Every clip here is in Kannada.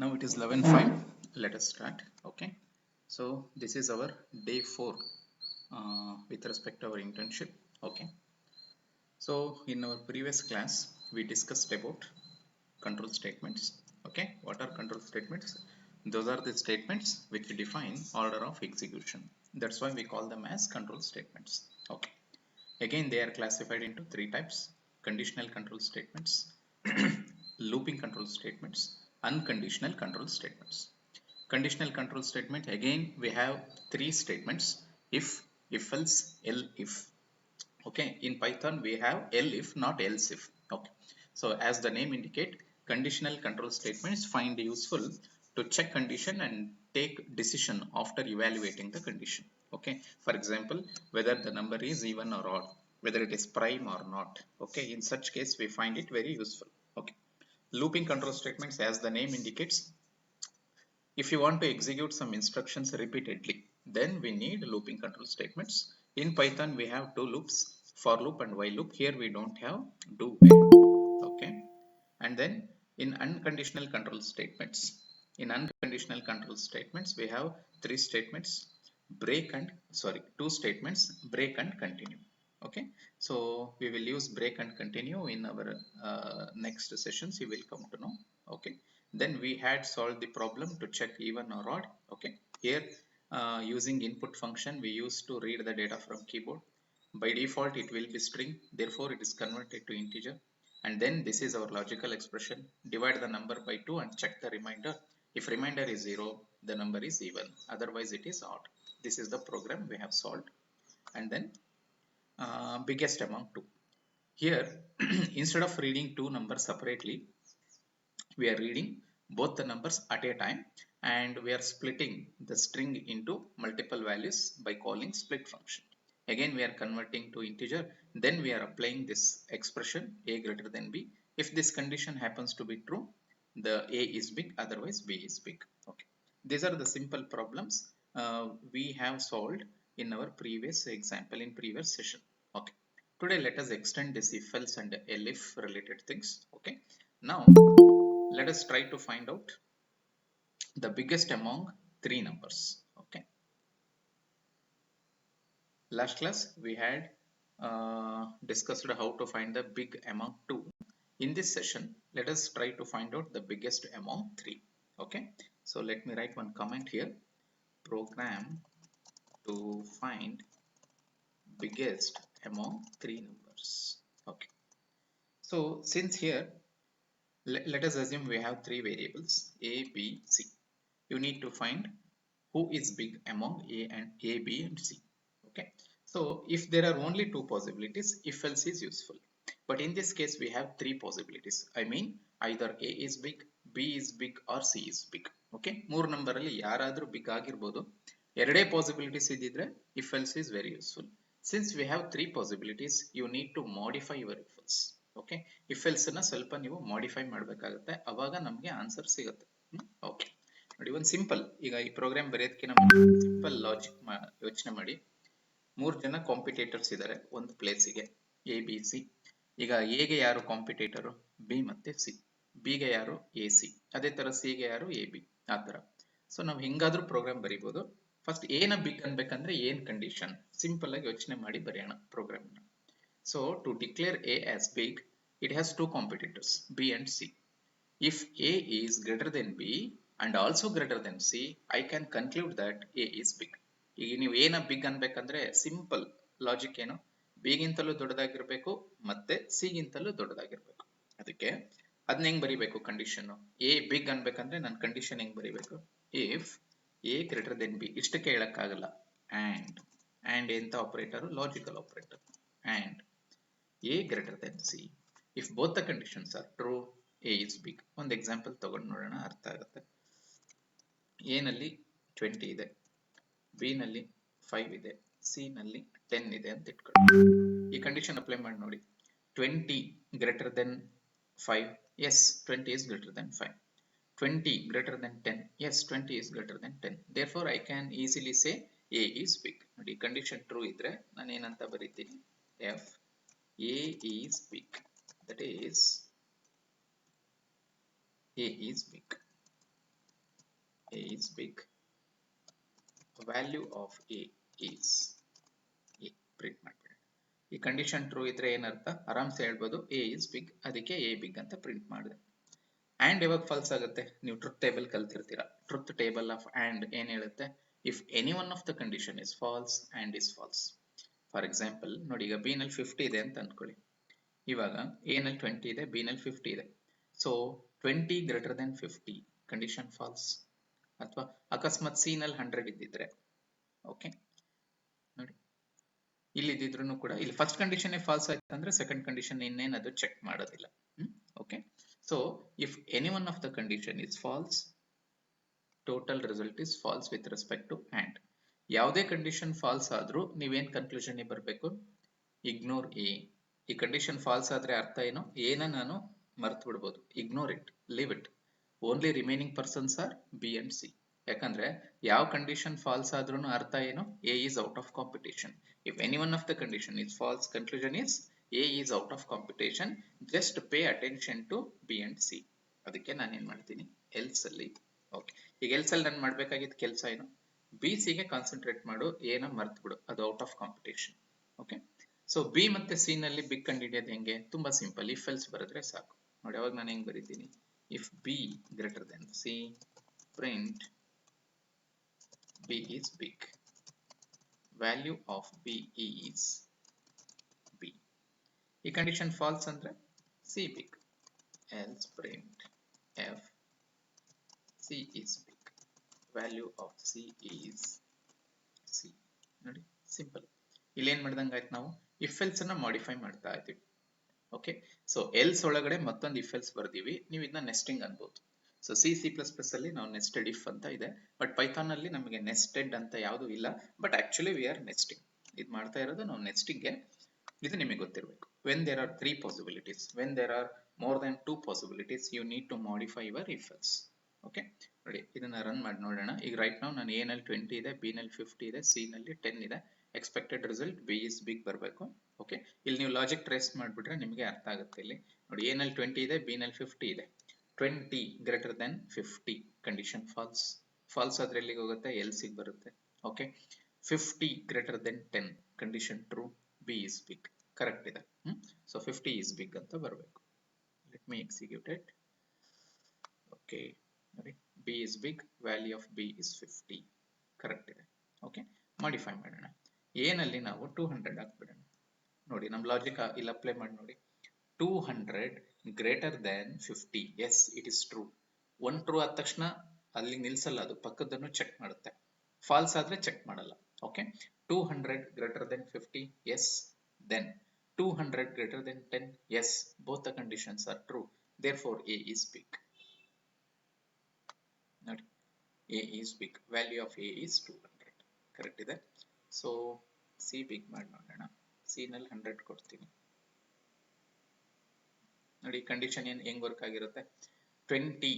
Now it is 11:05. Let us start. Okay, so this is our day 4 with respect to our internship. Okay, so in our previous class we discussed about control statements. Okay, what are control statements? Those are the statements which define order of execution. That's why we call them as control statements. Okay, again they are classified into three types: conditional control statements, looping control statements, unconditional control statements. Conditional control statement, again we have three statements: if else, if. Okay, in Python we have if, not else if. Okay, so as the name indicate, conditional control statements find useful to check condition and take decision after evaluating the condition. Okay, for example, whether the number is even or odd, whether it is prime or not. Okay, in such case we find it very useful. Okay, looping control statements, as the name indicates, if you want to execute some instructions repeatedly, then we need looping control statements. In Python, we have two loops, for loop and while loop. Here we don't have do while. Okay. And then in unconditional control statements, we have three statements, two statements, break and continue. Okay. So we will use break and continue in our next sessions. You will come to know. Okay. Then we had solved the problem to check even or odd. Okay, here using input function we used to read the data from keyboard. By default it will be string, therefore it is converted to integer, and then this is our logical expression: divide the number by 2 and check the remainder. If remainder is 0, the number is even, otherwise it is odd. This is the program we have solved. And then biggest among two. Here instead of reading two numbers separately, we are reading both the numbers at a time, and we are splitting the string into multiple values by calling split function. Again we are converting to integer, then we are applying this expression a greater than b. If this condition happens to be true, the a is big, otherwise b is big. Okay, these are the simple problems we have solved in our previous example, in previous session. Okay, today let us extend this if else and elif related things. Okay, now let us try to find out the biggest among three numbers. Okay, last class we had discussed how to find the big among two. In this session let us try to find out the biggest among three. Okay, so let me write one comment here: program to find biggest among three numbers. Okay, so since here let us assume we have three variables a, b, c. You need to find who is big among a, b and c. Okay, so if there are only two possibilities, if else is useful. But in this case we have three possibilities. I mean, either a is big, b is big, or c is big. Okay, ಮೂರು ನಂಬರ್ ಅಲ್ಲಿ ಯಾರಾದ್ರೂ ಬಿಗ್ ಆಗಿರ್ಬೋದು. ಎರಡೇ ಪಾಸಿಬಿಲಿಟೀಸ್ ಇದ್ದಿದ್ರೆ if else is very useful. Since we have three possibilities, you need to modify your if else. Okay, if else ನ ಸ್ವಲ್ಪ ನೀವು ಮಾಡಿಫೈ ಮಾಡಬೇಕಾಗುತ್ತೆ, ಅವಾಗ ನಮಗೆ ಆನ್ಸರ್ ಸಿಗುತ್ತೆ. ಓಕೆ, ನೋಡಿ ಒಂದು ಸಿಂಪಲ್, ಈಗ ಈ ಪ್ರೋಗ್ರಾಮ್ ಬರೆಯೋದಕ್ಕೆ ನಮಗೆ ಸಿಂಪಲ್ ಲಾಜಿಕ್ ಯೋಚನೆ ಮಾಡಿ. ಮೂರು ಜನ ಕಾಂಪಿಟೇಟರ್ಸ್ ಇದ್ದಾರೆ ಒಂದು ಪ್ಲೇಸಿಗೆ, ಎ ಬಿ ಸಿ. ಈಗ ಎ ಗೆ ಯಾರು ಕಾಂಪಿಟೇಟರು? ಬಿ ಮತ್ತೆ ಸಿ. ಬಿ ಗೆ ಯಾರು? A C. ಅದೇ ತರ ಸಿ ಗೆ ಯಾರು? A B. ಆ ತರ. ಸೊ ನಾವು ಹಿಂಗಾದ್ರೂ ಪ್ರೋಗ್ರಾಮ್ ಬರೀಬಹುದು. ಫಸ್ಟ್ ಎ ನ ಬಿಗ್ ಅನ್ಬೇಕಂದ್ರೆ ಏನ್ ಕಂಡೀಷನ್? ಸಿಂಪಲ್ ಆಗಿ ಯೋಚನೆ ಮಾಡಿ ಬರೆಯೋಣ ಪ್ರೋಗ್ರಾಮ್ ನ. So to declare A as big, it has two competitors, B and C. If A is greater than B and also greater than C, I can conclude that A is big. ಈಗ ನೀವು A ನ ಬಿಗ್ ಅನ್ಬೇಕಂದ್ರೆ ಸಿಂಪಲ್ ಲಾಜಿಕ್ ಏನು? B ಗಿಂತಲೂ ದೊಡ್ಡದಾಗಿರ್ಬೇಕು ಮತ್ತೆ C ಗಿಂತಲೂ ದೊಡ್ಡದಾಗಿರ್ಬೇಕು. ಅದಕ್ಕೆ ಅದನ್ನ ಹೆಂಗ್ ಬರಿಬೇಕು ಕಂಡೀಷನ್? A ಬಿಗ್ ಅನ್ಬೇಕಂದ್ರೆ ನಾನು ಕಂಡೀಷನ್ ಹೆಂಗ್ ಬರಿಬೇಕು? If A greater than B, ಇಷ್ಟಕ್ಕೆ ಹೇಳಕ್ಕಾಗಲ್ಲ. And ಎಂತ operator? Logical operator. And A greater than C. If both the conditions are true, A is big. ಒಂದು ಎಕ್ಸಾಂಪಲ್ ತಗೊಂಡು ನೋಡೋಣ, ಅರ್ಥ ಆಗುತ್ತೆ. A ನಲ್ಲಿ 20 ಇದೆ, B ನಲ್ಲಿ 5 ಇದೆ, C ನಲ್ಲಿ 10 ಇದೆ ಅಂತ ಇಟ್ಕೊಳ್ಳಿ. ಈ ಕಂಡೀಷನ್ ಅಪ್ಲೈ ಮಾಡಿ ನೋಡಿ. 20 greater than 5, yes 20 is greater than 5. 20 greater than 10, yes 20 is greater than 10. Therefore I can easily say A is big. ನೋಡಿ, ಕಂಡೀಷನ್ ಟ್ರೂ ಇದ್ರೆ ನಾನು ಏನಂತ ಬರೀತೀನಿ? F A is big. That is A is big. A is big, value of A is A print ಮಾಡ್ಬಿಡಿ. ಈ ಕಂಡೀಷನ್ ಟ್ರೂ ಇದ್ರೆ ಏನರ್ಥ, ಆರಾಮ್ಸೆ ಹೇಳ್ಬೋದು A is big, ಅದಕ್ಕೆ A big ಅಂತ ಪ್ರಿಂಟ್ ಮಾಡಿದೆ. ಆ್ಯಂಡ್ ಯಾವಾಗ ಫಾಲ್ಸ್ ಆಗುತ್ತೆ, ನೀವು ಟ್ರುತ್ ಟೇಬಲ್ ಕಲ್ತಿರ್ತೀರಾ. ಟ್ರುತ್ ಟೇಬಲ್ ಆಫ್ ಆ್ಯಂಡ್ ಏನ್ ಹೇಳುತ್ತೆ, if any one of the condition is false and is false. For example ನೋಡಿ, ಈಗ ಬಿ ನಲ್ಲಿ 50 ಇದೆ ಅಂತ ಅನ್ಕೊಳ್ಳಿ. ಇವಾಗ ಎ ನಲ್ಲಿ 20 ಇದೆ, ಬಿ ನಲ್ಲಿ 50 ಇದೆ. So 20 greater then 50 condition falls. ಅಥವಾ ಅಕಸ್ಮಾತ್ ಸಿ ನಲ್ಲಿ 100 ಇದ್ದಿದ್ರೆ, ಓಕೆ ನೋಡಿ ಇಲ್ಲಿ ಇದ್ದಿದ್ರು ಕೂಡ ಇಲ್ಲಿ ಫಸ್ಟ್ ಕಂಡೀಷನ್ ಫಾಲ್ಸ್ ಆಯ್ತು ಅಂದ್ರೆ ಸೆಕೆಂಡ್ ಕಂಡೀಷನ್ ಇನ್ನೇನದು ಚೆಕ್ ಮಾಡೋದಿಲ್ಲ. Okay, so if any one of the condition is false, total result is false with respect to and. ಯಾವುದೇ ಕಂಡೀಷನ್ ಫಾಲ್ಸ್ ಆದ್ರೂ ನೀವೇನ್ ಕನ್ಕ್ಲೂಷನ್ ಬರಬೇಕು, ಇಗ್ನೋರ್ ಎ. ಈ ಕಂಡೀಷನ್ ಫಾಲ್ಸ್ ಆದ್ರೆ ಅರ್ಥ ಏನು, ಎನ ನಾನು ಮರ್ತು ಬಿಡ್ಬೋದು, ignore it, leave it, only remaining persons are B and C. ಯಾಕಂದ್ರೆ ಯಾವ ಕಂಡೀಷನ್ ಫಾಲ್ಸ್ ಆದ್ರೂ ಅರ್ಥ ಏನು, A is out of competition. If any one of the condition is false, conclusion is A is out of competition. Just pay attention to B and C. ಅದಕ್ಕೆ ನಾನು ಏನ್ ಮಾಡ್ತೀನಿ, ಎಲ್ಸ್ ಅಲ್ಲಿ. ಓಕೆ, ಈಗ ಎಲ್ಸ್ ಅಲ್ಲಿ ನಾನು ಮಾಡ್ಬೇಕಾಗಿದ್ದ ಕೆಲಸ ಏನು, ಬಿ ಸಿ ಗೆ ಕಾನ್ಸಂಟ್ರೇಟ್ ಮಾಡು, ಎನ ಮರ್ತು ಬಿಡು, ಅದು out of competition. Okay, so B ಮತ್ತೆ ಸಿ ನಲ್ಲಿ ಬಿಗ್ ಕಂಡುಹಿಡಿಯೋದು ಹೆಂಗೆ, ತುಂಬಾ ಸಿಂಪಲ್, ಇಫ್ ಎಲ್ಸ್ ಬರೆದ್ರೆ ಸಾಕು. ನೋಡಿ ಅವಾಗ ನಾನು ಹೆಂಗ್ ಬರೀತೀನಿ, if B greater then C, print b is big, value of b is b. ಈ ಕಂಡೀಷನ್ ಫಾಲ್ಸ್ ಅಂದ್ರೆ c big, else print f c is big, value of c is c. ನೋಡಿ ಸಿಂಪಲ್. ಇಲ್ಲಿ ಏನ್ ಮಾಡ್ದಂಗ ಆಯ್ತು, ನಾವು ಇಫ್ ಎಲ್ಸ್ ಅನ್ನ ಮಾಡಿಫೈ ಮಾಡ್ತಾ ಇದ್ದೀವಿ. ಓಕೆ, ಸೊ ಎಲ್ಸ್ ಒಳಗಡೆ ಮತ್ತೊಂದು ಇಫ್ ಎಲ್ಸ್ ಬರ್ದೀವಿ, ನೀವು ಇದನ್ನ ನೆಸ್ಟಿಂಗ್ ಅನ್ಬೋದು. ಸೊ C++ ಅಲ್ಲಿ ನಾವು ನೆಸ್ಟೆಡ್ ಇಫ್ ಅಂತ ಇದೆ, ಬಟ್ ಪೈಥಾನ್ ಅಲ್ಲಿ ನಮಗೆ ನೆಸ್ಟೆಡ್ ಅಂತ ಯಾವುದು ಇಲ್ಲ. But actually we are nesting. ಇದು ಮಾಡ್ತಾ ಇರೋದು ನಾವು ನೆಸ್ಟಿಂಗ್ ಗೆ. ಇದು ನಿಮಗೆ ಗೊತ್ತಿರಬೇಕು. When there are 3 possibilities, when there are more than 2 possibilities, you need to modify your if else. Okay, ನೋಡಿ ಇದನ್ನ ರನ್ ಮಾಡಿ ನೋಡೋಣ. ಈಗ ರೈಟ್ ನಾವು ನಾನು ಎ ನಲ್ಲಿ 20 ಇದೆ, ಬಿ ನಲ್ಲಿ 50 ಇದೆ, ಸಿ ನಲ್ಲಿ 10 ಇದೆ. Expected result B is big ಬರಬೇಕು. ಓಕೆ, ಇಲ್ಲಿ ನೀವು ಲಾಜಿಕ್ ಟ್ರೇಸ್ ಮಾಡಿಬಿಟ್ರೆ ನಿಮಗೆ ಅರ್ಥ ಆಗುತ್ತೆ. ಇಲ್ಲಿ ನೋಡಿ ಎ ನಲ್ಲಿ 20 ಇದೆ, ಬಿ ನಲ್ಲಿ 50 ಇದೆ. 20 greater then 50 condition false. False ಆದ್ರೆ ಎಲ್ಲಿಗೆ ಹೋಗುತ್ತೆ, ಎಲ್ಸ್ ಗೆ ಬರುತ್ತೆ. Okay, 50 greater then 10 condition true, B is big. Correct ಇದೆ. ಸೊ 50 ಇಸ್ ಬಿಗ್ ಅಂತ ಬರಬೇಕು. Let me execute it. Okay, ನೋಡಿ B is big, value of B is 50. Correct ಇದೆ. ಓಕೆ, ಮಾಡಿಫೈ ಮಾಡೋಣ. ಎ ನಲ್ಲಿ ನಾವು 200 ಹಾಕ್ಬಿಡೋಣ. ನೋಡಿ ನಮ್ಮ ಲಾಜಿಕ್ ಇಲ್ಲಿ ಅಪ್ಲೈ ಮಾಡಿ ನೋಡಿ. 200 greater than 50. Yes, it is true. One true ಆದ ತಕ್ಷಣ ಅಲ್ಲಿ ನಿಲ್ಸಲ್ಲ, ಅದು ಪಕ್ಕದನ್ನು ಚೆಕ್ ಮಾಡುತ್ತೆ. ಫಾಲ್ಸ್ ಆದ್ರೆ ಚೆಕ್ ಮಾಡಲ್ಲ. Okay, 200 greater than 50. Yes, then 200 greater than 10. Yes, both the conditions are true. Therefore A is big. ನೋಡಿ A is big, value of A is 200. Correct ಇದೆ. ಸೊ ಸಿ ಬಿಗ್ ಮಾಡಿ ನೋಡೋಣ. ಸಿ ನಲ್ಲಿ 100 ಕೊಡ್ತೀನಿ. ನೋಡಿ ಕಂಡೀಷನ್ ಏನ್ ಹೆಂಗ್ ವರ್ಕ್ ಆಗಿರುತ್ತೆ, 20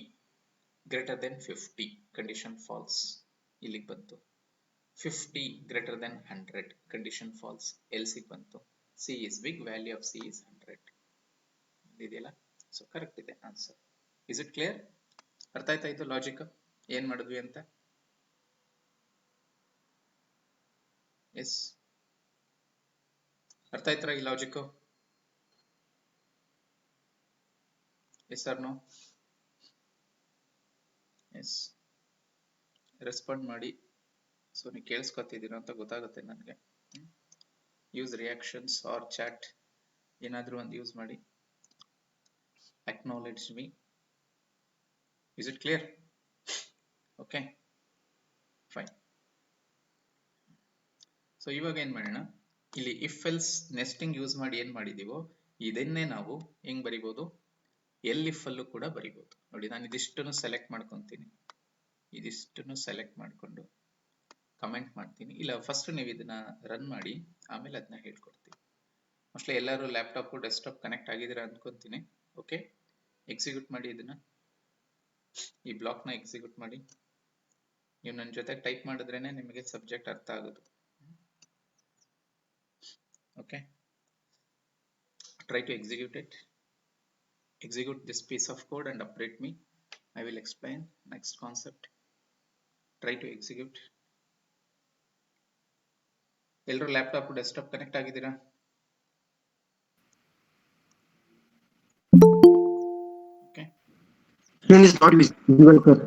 ಗ್ರೇಟರ್ ದೆನ್ 50 ಕಂಡೀಷನ್ ಫಾಲ್ಸ್, ಇಲ್ಲಿಗೆ ಬಂತು. 50 ಗ್ರೇಟರ್ ದೆನ್ 100 ಕಂಡೀಷನ್ ಫಾಲ್ಸ್, ಎಲ್ಸಿಗೆ ಬಂತು. C is big, value of C is 100 ಇದೆಯಲ್ಲ. ಸೊ ಕರೆಕ್ಟ್ ಇದೆ ಆನ್ಸರ್. Is it clear? ಅರ್ಥ ಆಯ್ತಾ ಇದು ಲಾಜಿಕ್ ಏನ್ ಮಾಡಿದ್ವಿ ಅಂತ? ಎಸ್, ಅರ್ಥ ಆಯ್ತಾ ಈ logic? Yes or no? Yes, respond ಮಾಡಿ. ಸೊ ನೀವು ಕೇಳಿಸ್ಕೊತಿದ್ದೀರ ಅಂತ ಗೊತ್ತಾಗುತ್ತೆ ನನಗೆ. ಯೂಸ್ ರಿಯಾಕ್ಷನ್ಸ್ ಆರ್ ಚಾಟ್, ಏನಾದರೂ ಒಂದು ಯೂಸ್ ಮಾಡಿ. Acknowledge me. Is it clear? Okay, fine. So ಇವಾಗ ಏನ್ ಮಾಡೋಣ, ಇಲ್ಲಿ ಇಫ್ ಎಲ್ಸ್ ನೆಸ್ಟಿಂಗ್ ಯೂಸ್ ಮಾಡಿ ಏನ್ ಮಾಡಿದೀವೋ ಇದನ್ನೇ ನಾವು ಹೆಂಗ್ ಬರಿಬಹುದು, ಎಲ್ ಇಫ್ ಅಲ್ಲೂ ಕೂಡ ಬರಿಬಹುದು. ನೋಡಿ ನಾನು ಇದಿಷ್ಟನ್ನು ಸೆಲೆಕ್ಟ್ ಮಾಡ್ಕೊಂತೀನಿ, ಇದಿಷ್ಟನ್ನು ಸೆಲೆಕ್ಟ್ ಮಾಡ್ಕೊಂಡು ಕಮೆಂಟ್ ಮಾಡ್ತೀನಿ. ಇಲ್ಲ ಫಸ್ಟ್ ನೀವು ಇದನ್ನ ರನ್ ಮಾಡಿ, ಆಮೇಲೆ ಅದನ್ನ ಹೇಳ್ಕೊಡ್ತೀನಿ. ಮೋಸ್ಟ್ಲಿ ಎಲ್ಲರೂ ಲ್ಯಾಪ್ಟಾಪ್ ಡೆಸ್ಕ್ಟಾಪ್ ಕನೆಕ್ಟ್ ಆಗಿದ್ದೀರಾ ಅನ್ಕೊಂತೀನಿ. ಓಕೆ, ಎಕ್ಸಿಕ್ಯೂಟ್ ಮಾಡಿ ಇದನ್ನ, ಈ ಬ್ಲಾಕ್ ನ ಎಕ್ಸಿಕ್ಯೂಟ್ ಮಾಡಿ. ನೀವು ನನ್ನ ಜೊತೆ ಟೈಪ್ ಮಾಡಿದ್ರೇನೆ ನಿಮಗೆ ಸಬ್ಜೆಕ್ಟ್ ಅರ್ಥ ಆಗೋದು. Okay, try to execute it. Execute this piece of code and update me. I will explain next concept. Try to execute. ಎಲ್ಲರೂ ಲ್ಯಾಪ್ಟಾಪ್ ಡೆಸ್ಕ್ಟಾಪ್ ಕನೆಕ್ಟ್ ಆಗಿದ್ದೀರಾ? Okay, Screen is not visible, sir.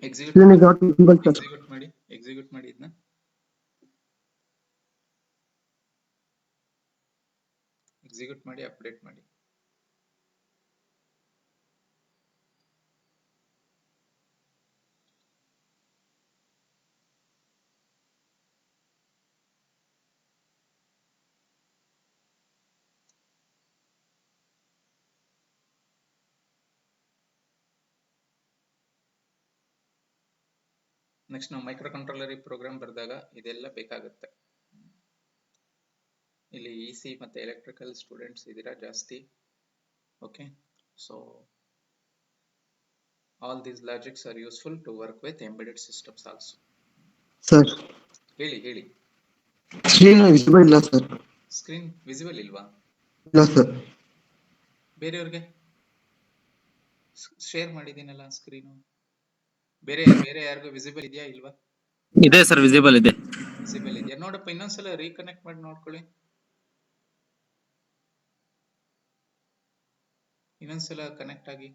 Execute Screen ಮಾಡಿ, is not visible, sir. Execute ಮಾಡಿ ಇದನ್ನ. ಎಕ್ಸಿಕ್ಯೂಟ್ ಮಾಡಿ, ಅಪ್ಡೇಟ್ ಮಾಡಿ. ನೆಕ್ಸ್ಟ್ ನಾವು ಮೈಕ್ರೋ ಕಂಟ್ರೋಲರ್ ಪ್ರೋಗ್ರಾಮ್ ಬರೆದಾಗ ಇದೆಲ್ಲ ಬೇಕಾಗುತ್ತೆ. ಇಲ್ಲಿ ಇಸಿ ಮತ್ತೆ ಎಲೆಕ್ಟ್ರಿಕಲ್ ಸ್ಟೂಡೆಂಟ್ಸ್ ಇದ್ದೀರಾ ಜಾಸ್ತಿ. Okay, so all these logics are useful to work with embedded systems also. Sir, ಹೇಳಿ. screen visible ಇಲ್ಲ sir. ಸ್ಕ್ರೀನ್ ವಿಸಿಬಲ್ ಇಲ್ವಾ? ಇಲ್ಲ sir. ಬೇರೆಯವ್ರಿಗೆ ಶೇರ್ ಮಾಡಿದ್ದೀನಲ್ಲ ಸ್ಕ್ರೀನು. ಬೇರೆ ಯಾರಿಗೂ ವಿಸಿಬಲ್ ಇದೆಯಾ ಇಲ್ವಾ? ಇದೆ ಸರ್, ವಿಸಿಬಲ್ ಇದೆ. ವಿಸಿಬಲ್ ಇದೆಯಾ ನೋಡಪ್ಪ, ಇನ್ನೊಂದ್ಸಲ ರೀಕನೆಕ್ಟ್ ಮಾಡಿ ನೋಡ್ಕೊಳ್ಳಿ. ಇನ್ನೊಂದ್ಸಲ ಕನೆಕ್ಟ್ ಆಗಿ.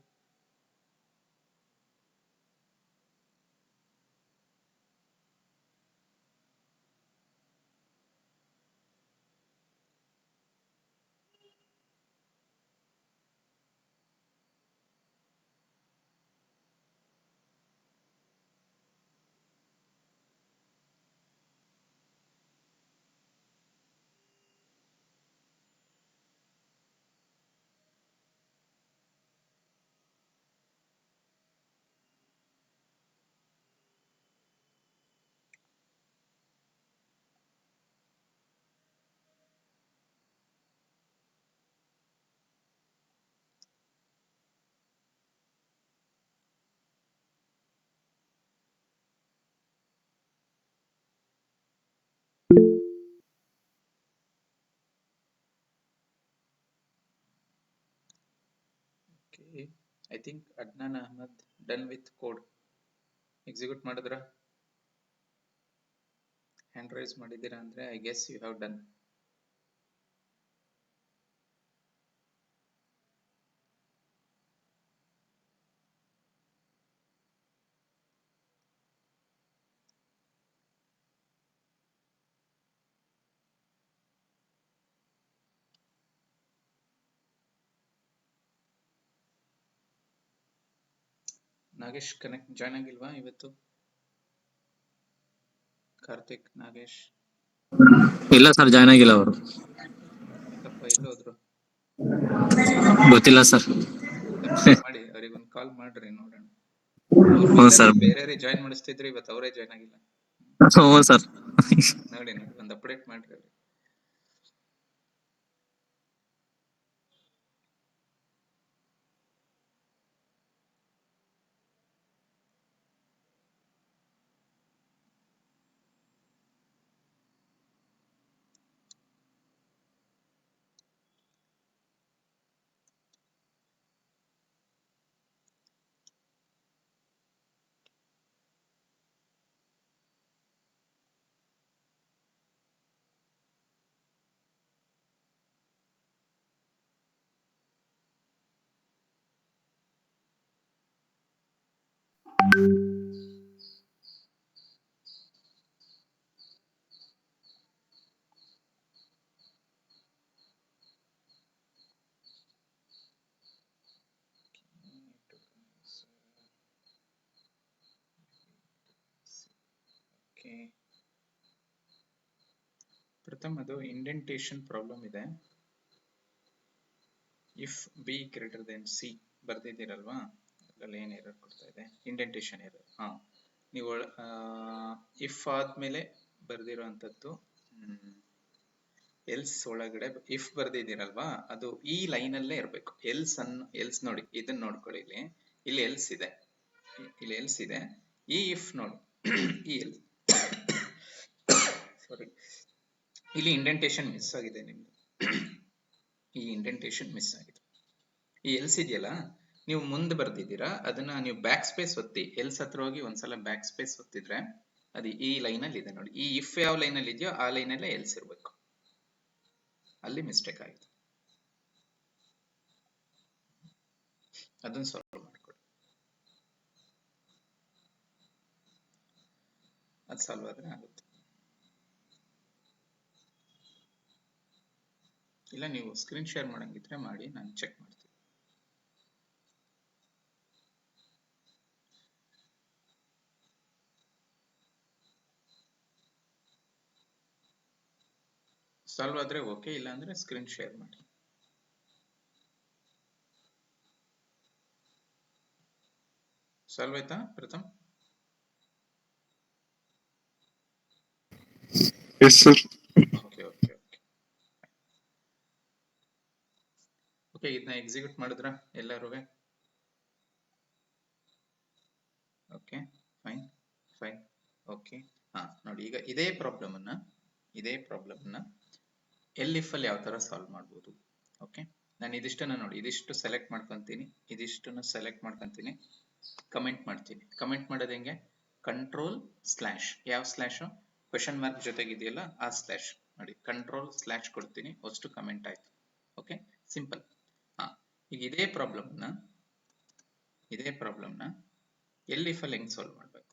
Okay, I think Adnan Ahmad done with code. Execute ಮಾಡಿದ್ರ? ಹ್ಯಾಂಡ್ ರೈಸ್ ಮಾಡಿದ್ದೀರಾ ಅಂದ್ರೆ I guess you have done. Nagesh connect join ಆಗಿಲ್ವಾ ಇವತ್ತು? ಕಾರ್ತಿಕ್, ನಾಗೇಶ್ ಇಲ್ಲ ಸರ್, ಜಾಯ್ನ್ ಆಗಿಲ್ಲ ಅವರು. ಯಾಕಪ್ಪ ಎಲ್ಲೋದ್ರು? ಗೊತ್ತಿಲ್ಲ ಸರ್. ಮಾಡಿ ಅವ್ರಿಗೊಂದು ಕಾಲ್ ಮಾಡ್ರಿ ನೋಡೋಣ. ಹ್ಞೂ ಸರ್. ಬೇರೆ ಜಾಯ್ನ್ ಮಾಡಿಸ್ತಿದ್ರು, ಇವತ್ತು ಅವರೇ ಜಾಯ್ನ್ ಆಗಿಲ್ಲ. ಹ್ಞೂ ಸರ್. ನೋಡಿ ಒಂದು ಅಪ್ಡೇಟ್ ಮಾಡ್ರಿ. ಪ್ರಥಮ ಅದು ಇಂಡೆಂಟೇಶನ್ ಪ್ರಾಬ್ಲಮ್ ಇದೆ. If B greater then C ಬರ್ದಿದ್ದೀರಲ್ವಾ, ಅದ್ರಲ್ಲಿ ಏನು ಎರರ್ ಕೊಡ್ತಾ ಇದೆ? Indentation error. ನೀವು ಇಫ್ ಆದ್ಮೇಲೆ ಬರ್ದಿರೋ ಅಂಥದ್ದು ಎಲ್ಸ್ ಒಳಗಡೆ ಇಫ್ ಬರ್ದಿದ್ದೀರಲ್ವಾ, ಅದು ಈ ಲೈನ್ ಅಲ್ಲೇ ಇರಬೇಕು. ಎಲ್ಸ್ ನೋಡಿ, ಇದನ್ನ ನೋಡ್ಕೊಳ್ಳಿ. ಇಲ್ಲಿ ಎಲ್ಸ್ ಇದೆ, ಈ ಇಫ್ ನೋಡಿ, ಈ ಸಾರಿ, ಇಲ್ಲಿ ಇಂಡೆಂಟೇಶನ್ ಮಿಸ್ ಆಗಿದೆ ನಿಮ್ದು. ಈ ಇಂಡೆಂಟೇಶನ್ ಮಿಸ್ ಆಗಿದೆ. ಈ ಎಲ್ಸ್ ಇದೆಯಲ್ಲ, ನೀವು ಮುಂದೆ ಬರ್ದಿದ್ದೀರಾ, ಅದನ್ನ ನೀವು ಬ್ಯಾಕ್ ಸ್ಪೇಸ್ ಒತ್ತಿ, ಎಲ್ಸ್ ಹತ್ರ ಹೋಗಿ ಒಂದ್ಸಲ ಬ್ಯಾಕ್ ಸ್ಪೇಸ್ ಒತ್ತಿದ್ರೆ ಅದು ಈ ಲೈನ್ ಅಲ್ಲಿ ಇದೆ ನೋಡಿ. ಈ ಇಫ್ ಯಾವ ಲೈನ್ ಅಲ್ಲಿ ಇದೆಯೋ ಆ ಲೈನ್ ಅಲ್ಲೇ ಎಲ್ಸ್ ಇರಬೇಕು, ಅಲ್ಲಿ ಮಿಸ್ಟೇಕ್ ಆಗಿದೆ. ಅದನ್ನ ಸಾಲ್ವ್ ಮಾಡ್ಕೊಳ್ಳಿ. ಅದು ಸಾಲ್ವ್ ಆದ್ರೆ ಆಗುತ್ತೆ. ಇಲ್ಲ ನೀವು ಸ್ಕ್ರೀನ್ ಶೇರ್ ಮಾಡಂಗಿದ್ರೆ ಮಾಡಿ, ನಾನು ಚೆಕ್ ಮಾಡ್ತೀನಿ. ಸಾಲ್ವ್ ಆದ್ರೆ ಓಕೆ, ಇಲ್ಲ ಅಂದ್ರೆ ಸ್ಕ್ರೀನ್ ಶೇರ್ ಮಾಡಿ. ಸಾಲ್ವ್ ಆಯ್ತಾ Pratham? Yes sir. Okay okay okay okay, ಇದನ್ನ ಎಕ್ಸಿಕ್ಯೂಟ್ ಮಾಡಿದ್ರ ಎಲ್ಲರೂ? Okay fine fine okay. ನೋಡಿ, ಈಗ ಇದೇ ಪ್ರಾಬ್ಲಮ್ ಅನ್ನ ಎಲ್ ಇಫ್ ಅಲ್ಲಿ ಯಾವ ತರ ಸಾಲ್ವ್ ಮಾಡ್ಬೋದು. ಓಕೆ, ನಾನು ಇದಿಷ್ಟನ್ನ ನೋಡಿ, ಇದಿಷ್ಟು ಸೆಲೆಕ್ಟ್ ಮಾಡ್ಕೊಂತೀನಿ, ಇದಿಷ್ಟನ್ನು ಸೆಲೆಕ್ಟ್ ಮಾಡ್ಕೊಂತೀನಿ, ಕಮೆಂಟ್ ಮಾಡ್ತೀನಿ. ಕಮೆಂಟ್ ಮಾಡೋದು ಹೆಂಗೆ? ಕಂಟ್ರೋಲ್ ಸ್ಲಾಶ್, ಯಾವ ಸ್ಲಾಶ್? ಕ್ವೆಶನ್ ಮಾರ್ಕ್ ಜೊತೆಗಿದೆಯಲ್ಲ ಆ ಸ್ಲಾಶ್ ನೋಡಿ, ಕಂಟ್ರೋಲ್ ಸ್ಲಾಶ್ ಕೊಡ್ತೀನಿ, ಅಷ್ಟು ಕಮೆಂಟ್ ಆಯ್ತು. Okay, simple. ಈಗ ಇದೇ ಪ್ರಾಬ್ಲಮ್ನ ಎಲ್ ಇಫ್ ಅಲ್ಲಿ ಹೆಂಗ್ ಸಾಲ್ವ್ ಮಾಡ್ಬೇಕು?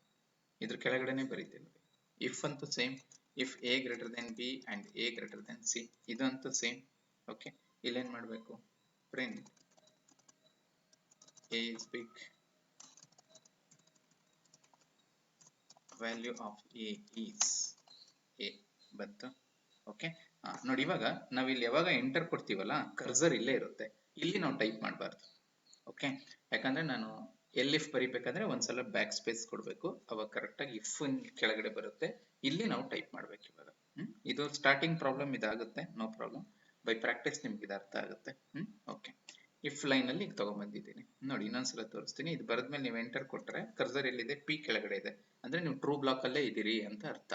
ಇದ್ರ ಕೆಳಗಡೆನೆ ಬರೀತೀನಿ. ಇಫ್ ಅಂತೂ same, if A greater than B and A greater then C, ಇದಂತೂ ಸೇಮ್. ಓಕೆ, ಇಲ್ಲೇನ್ ಮಾಡ್ಬೇಕು? Print A is big, value of A is A ಬಂತು. ಓಕೆ, ನೋಡಿ, ಇವಾಗ ನಾವಿಲ್ಲಿ ಯಾವಾಗ ಎಂಟರ್ ಕೊಡ್ತೀವಲ್ಲ, ಕರ್ಸರ್ ಇಲ್ಲೇ ಇರುತ್ತೆ, ಇಲ್ಲಿ ನಾವು ಟೈಪ್ ಮಾಡಬಾರ್ದು. ಓಕೆ, ಯಾಕಂದ್ರೆ ನಾನು ಎಲ್ ಇಫ್ ಬರಿಬೇಕಾದ್ರೆ ಒಂದ್ಸಲ ಬ್ಯಾಕ್ ಸ್ಪೇಸ್ ಕೊಡಬೇಕು, ಅವಾಗ ಕರೆಕ್ಟ್ ಆಗಿ ಇಫ್ ಕೆಳಗಡೆ ಬರುತ್ತೆ, ಇಲ್ಲಿ ನಾವು ಟೈಪ್ ಮಾಡ್ಬೇಕು. ಇವಾಗ ಇದು ಸ್ಟಾರ್ಟಿಂಗ್ ಪ್ರಾಬ್ಲಮ್ ಇದಾಗುತ್ತೆ, ನೋ ಪ್ರಾಬ್ಲಮ್, ಬೈ ಪ್ರಾಕ್ಟೀಸ್ ನಿಮ್ಗೆ ಇದು ಅರ್ಥ ಆಗುತ್ತೆ. ಓಕೆ, ಇಫ್ ಲೈನ್ ಅಲ್ಲಿ ಈಗ ತಗೊಂಡ್ಬಂದಿದ್ದೀನಿ ನೋಡಿ, ಇನ್ನೊಂದ್ಸಲ ತೋರಿಸ್ತೀನಿ. ಇದು ಬರದ್ಮೇಲೆ ನೀವು ಎಂಟರ್ ಕೊಟ್ರೆ ಕರ್ಸರ್ ಎಲ್ಲಿದೆ? ಪಿ ಕೆಳಗಡೆ ಇದೆ, ಅಂದ್ರೆ ನೀವು ಟ್ರೂ ಬ್ಲಾಕ್ ಅಲ್ಲೇ ಇದೀರಿ ಅಂತ ಅರ್ಥ.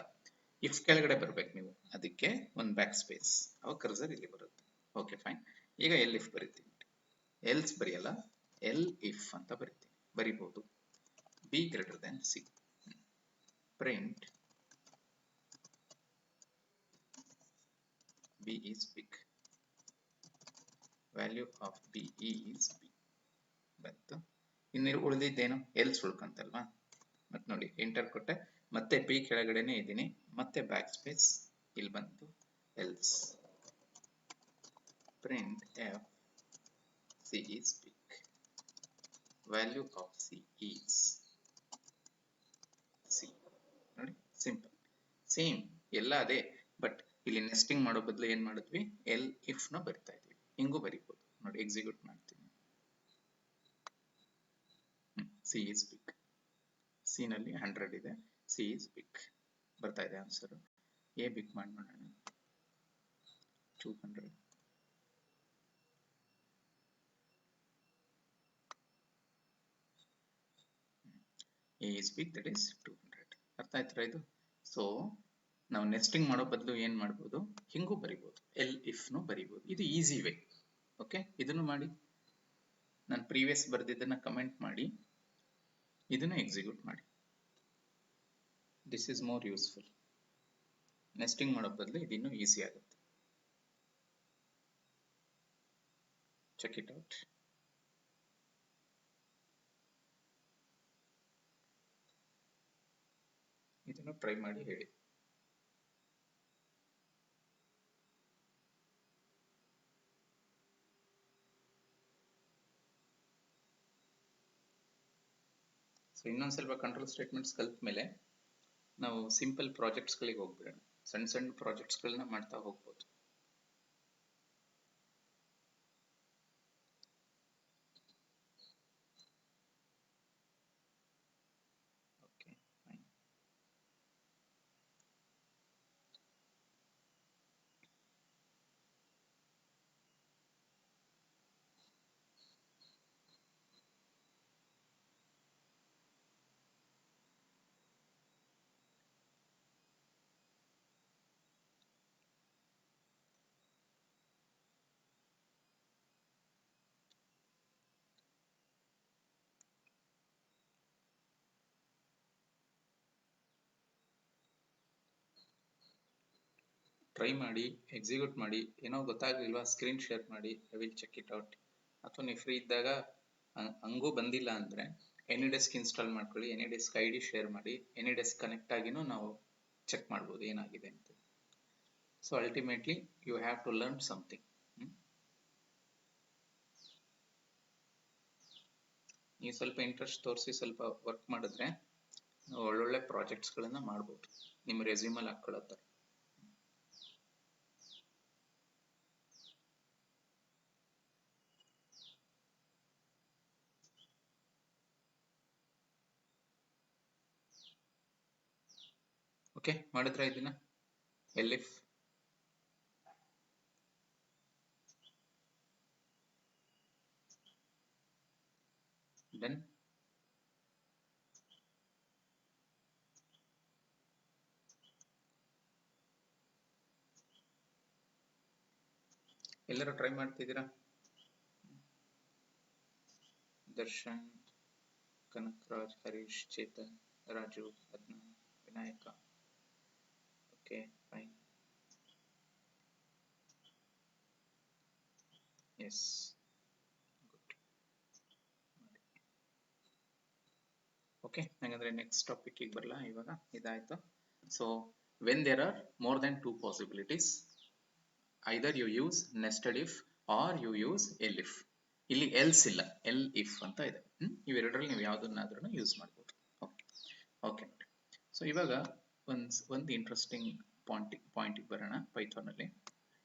ಇಫ್ ಕೆಳಗಡೆ ಬರ್ಬೇಕು ನೀವು, ಅದಕ್ಕೆ ಒಂದು ಬ್ಯಾಕ್ ಸ್ಪೇಸ್, ಅವಾಗ ಕರ್ಸರ್ ಇಲ್ಲಿ ಬರುತ್ತೆ. Okay fine. ಈಗ ಎಲ್ ಇಫ್ ಬರಿತೀನಿ, ಎಲ್ಸ್ ಬರೆಯಲ್ಲ, ಎಲ್ ಇಫ್ ಅಂತ ಬರಿಬಹುದು. B greater then C, print B is big, value of B is B ಬಂತು. ಇನ್ನು ಉಳಿದಿದ್ದೇನು? ಎಲ್ಸ್ ಉಳ್ಕಂತಲ್ವಾ? ಮತ್ತೆ ನೋಡಿ, ಎಂಟರ್ ಕೊಟ್ಟೆ, ಮತ್ತೆ ಬಿ ಕೆಳಗಡೆನೆ ಇದ್ದೀನಿ, ಮತ್ತೆ ಬ್ಯಾಕ್ ಸ್ಪೇಸ್, ಇಲ್ಲಿ ಬಂತು else, print if C is big, value of C is C. ನೋಡಿ, ಸಿಂಪಲ್, ಸೇಮ್ ಎಲ್ಲ ಅದೇ, ಬಟ್ ಇಲ್ಲಿ ನೆಸ್ಟಿಂಗ್ ಮಾಡೋ ಬದಲು ಏನ್ ಮಾಡಿದ್ವಿ? ಎಲ್ ಇಫ್ ನ ಬರಿತಾ ಇದೀವಿ. ಹಿಂಗೂ ಬರಿಬಹುದು ನೋಡಿ, ಎಕ್ಸಿಕ್ಯೂಟ್ ಮಾಡ್ತೀನಿ. ಸಿ ಈಸ್ ಬಿಗ್, ಸಿ ನಲ್ಲಿ 100 ಇದೆ, ಸಿ ಈಸ್ ಬಿಗ್ ಬರ್ತಾ ಇದೆ ಆನ್ಸರ್. ಎ ಬಿಗ್ ಮಾಡೋಣ, 200. A is big, that is 200. ಅರ್ಥ ಆಯ್ತಾ ಇದು? ಸೊ ನಾವು ನೆಸ್ಟಿಂಗ್ ಮಾಡೋ ಬದಲು ಏನ್ ಮಾಡ್ಬೋದು? ಹಿಂಗೂ ಬರಿಬಹುದು, ಎಲ್ ಇಫ್ ನು ಬರಿಬಹುದು. ಇದು ಈಸಿ ವೇ. ಓಕೆ, ಇದನ್ನು ಮಾಡಿ. ನಾನು ಪ್ರೀವಿಯಸ್ ಬರ್ದಿದ್ದನ್ನ ಕಮೆಂಟ್ ಮಾಡಿ, ಇದನ್ನು ಎಕ್ಸಿಕ್ಯೂಟ್ ಮಾಡಿ. This is more useful. Nesting ಮಾಡೋ ಬದಲು ಇದು ಇನ್ನೂ ಈಸಿ ಆಗುತ್ತೆ. Check it out. ಇದನ್ನು ಟ್ರೈ ಮಾಡಿ ಹೇಳಿ. ಸೊ ಇನ್ನೊಂದು ಸ್ವಲ್ಪ ಕಂಟ್ರೋಲ್ ಸ್ಟೇಟ್ಮೆಂಟ್ಸ್ ಕಲ್ತ ಮೇಲೆ ನಾವು ಸಿಂಪಲ್ ಪ್ರಾಜೆಕ್ಟ್ಸ್ ಗಳಿಗೆ ಹೋಗ್ಬಿಡೋಣ. ಸಣ್ಣ ಸಣ್ಣ ಪ್ರಾಜೆಕ್ಟ್ಸ್ ಗಳನ್ನ ಮಾಡ್ತಾ ಹೋಗ್ಬೋದು. Okay fine. ಟ್ರೈ ಮಾಡಿ, ಎಕ್ಸಿಕ್ಯೂಟ್ ಮಾಡಿ. ಏನೋ ಗೊತ್ತಾಗ್ಲಿಲ್ವಾ ಸ್ಕ್ರೀನ್ ಶೇರ್ ಮಾಡಿ, I will check it out. ಅಥವಾ ನೀವು ಫ್ರೀ ಇದ್ದಾಗ ಹಂಗೂ ಬಂದಿಲ್ಲ ಅಂದರೆ ಎನಿಡೆಸ್ಕ್ ಇನ್ಸ್ಟಾಲ್ ಮಾಡ್ಕೊಳ್ಳಿ, ಎನಿಡೆಸ್ಕ್ ಐ ಡಿ ಶೇರ್ ಮಾಡಿ, ಎನಿಡೆಸ್ಕ್ ಕನೆಕ್ಟ್ ಆಗಿನೂ ನಾವು ಚೆಕ್ ಮಾಡ್ಬೋದು ಏನಾಗಿದೆ ಅಂತ. So ultimately you have to learn something. ನೀವು ಸ್ವಲ್ಪ ಇಂಟ್ರೆಸ್ಟ್ ತೋರಿಸಿ ಸ್ವಲ್ಪ ವರ್ಕ್ ಮಾಡಿದ್ರೆ ಒಳ್ಳೊಳ್ಳೆ ಪ್ರಾಜೆಕ್ಟ್ಸ್ಗಳನ್ನು ಮಾಡ್ಬೋದು ನಿಮ್ಮ ರೆಸ್ಯೂಮಲ್ಲಿ ಹಾಕೊಳ್ಳೋ ಥರ. ಓಕೆ, ಮಾಡಿದ್ರ ಇದನ್ನ ಎಲಿಫ್ ಡನ್. ಎಲ್ಲರೂ ಟ್ರೈ ಮಾಡ್ತಿದ್ದೀರಾ? Darshan, Kanakaraj, Harish, Chetan, Raju, Adnan, Vinayaka. Okay fine. Yes, good. Okay, ಹಾಗಾದ್ರೆ ನೆಕ್ಸ್ಟ್ ಟಾಪಿಕ್ಗೆ ಬರಲ್ಲ ಇವಾಗ. ಇದಾಯ್ತು. So when there are more than 2 possibilities, either you use nested if or you use elif. ಇಲ್ಲಿ ಎಲ್ಸ್ ಇಲ್ಲ, ಎಲ್ ಇಫ್ ಅಂತ ಇದೆ. ಇವೆರಡರಲ್ಲಿ ನೀವು ಯಾವುದನ್ನಾದ್ರೂ ಯೂಸ್ ಮಾಡ್ಬೋದು. Okay okay. ಸೊ ಇವಾಗ ಒಂದು ಇಂಟ್ರೆಸ್ಟಿಂಗ್ ಪಾಯಿಂಟಿಗೆ ಬರೋಣ ಪೈಥಾನ್ ಅಲ್ಲಿ.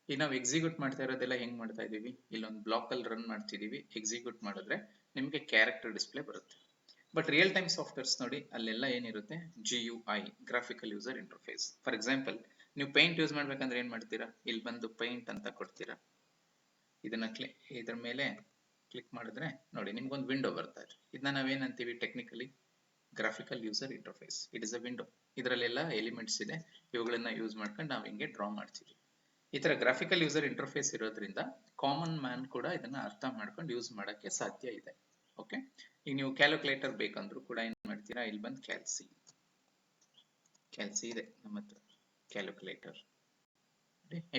ಈಗ ನಾವು ಎಕ್ಸಿಕ್ಯೂಟ್ ಮಾಡ್ತಾ ಇರೋದೆಲ್ಲ ಹೆಂಗ್ ಮಾಡ್ತಾ ಇದೀವಿ, ಇಲ್ಲೊಂದು ಬ್ಲಾಕ್ ಅಲ್ಲಿ ರನ್ ಮಾಡ್ತಿದೀವಿ. ಎಕ್ಸಿಕ್ಯೂಟ್ ಮಾಡಿದ್ರೆ ನಿಮಗೆ ಕ್ಯಾರೆಕ್ಟರ್ ಡಿಸ್ಪ್ಲೇ ಬರುತ್ತೆ. ಬಟ್ ರಿಯಲ್ ಟೈಮ್ ಸಾಫ್ಟ್ವೇರ್ಸ್ ನೋಡಿ, ಅಲ್ಲೆಲ್ಲ ಏನಿರುತ್ತೆ, GUI, graphical user interface. For example, ನೀವು ಪೇಂಟ್ ಯೂಸ್ ಮಾಡ್ಬೇಕಂದ್ರೆ ಏನ್ ಮಾಡ್ತೀರಾ, ಇಲ್ಲಿ ಬಂದು ಪೇಂಟ್ ಅಂತ ಕೊಡ್ತೀರಾ. ಇದನ್ನ ಇದ್ರ ಮೇಲೆ ಕ್ಲಿಕ್ ಮಾಡಿದ್ರೆ ನೋಡಿ ನಿಮ್ಗೊಂದು ವಿಂಡೋ ಬರ್ತಾ ಇದೆ. ಇದನ್ನ ನಾವೇನಂತೀವಿ technically, graphical user interface. It is a window. ಇದರಲ್ಲೆಲ್ಲ ಎಲಿಮೆಂಟ್ಸ್ ಇದೆ, ಇವುಗಳನ್ನ ಯೂಸ್ ಮಾಡ್ಕೊಂಡು ನಾವು ಹಿಂಗೆ ಡ್ರಾ ಮಾಡ್ತೀವಿ. ಈ ತರ ಗ್ರಾಫಿಕಲ್ ಯೂಸರ್ ಇಂಟರ್ಫೇಸ್ ಇರೋದ್ರಿಂದ ಕಾಮನ್ ಮ್ಯಾನ್ ಕೂಡ ಇದನ್ನ ಅರ್ಥ ಮಾಡ್ಕೊಂಡು ಯೂಸ್ ಮಾಡಕ್ಕೆ ಸಾಧ್ಯ ಇದೆ. ಓಕೆ, ಈಗ ನೀವು ಕ್ಯಾಲ್ಕುಲೇಟರ್ ಬೇಕಂದ್ರೂ ಕೂಡ ಏನ್ ಮಾಡ್ತೀರಾ, ಇಲ್ಲಿ ಬಂದು ಕ್ಯಾಲ್ಸಿ ಇದೆ ನಮ್ಮ ಹತ್ರ ಕ್ಯಾಲ್ಕುಲೇಟರ್.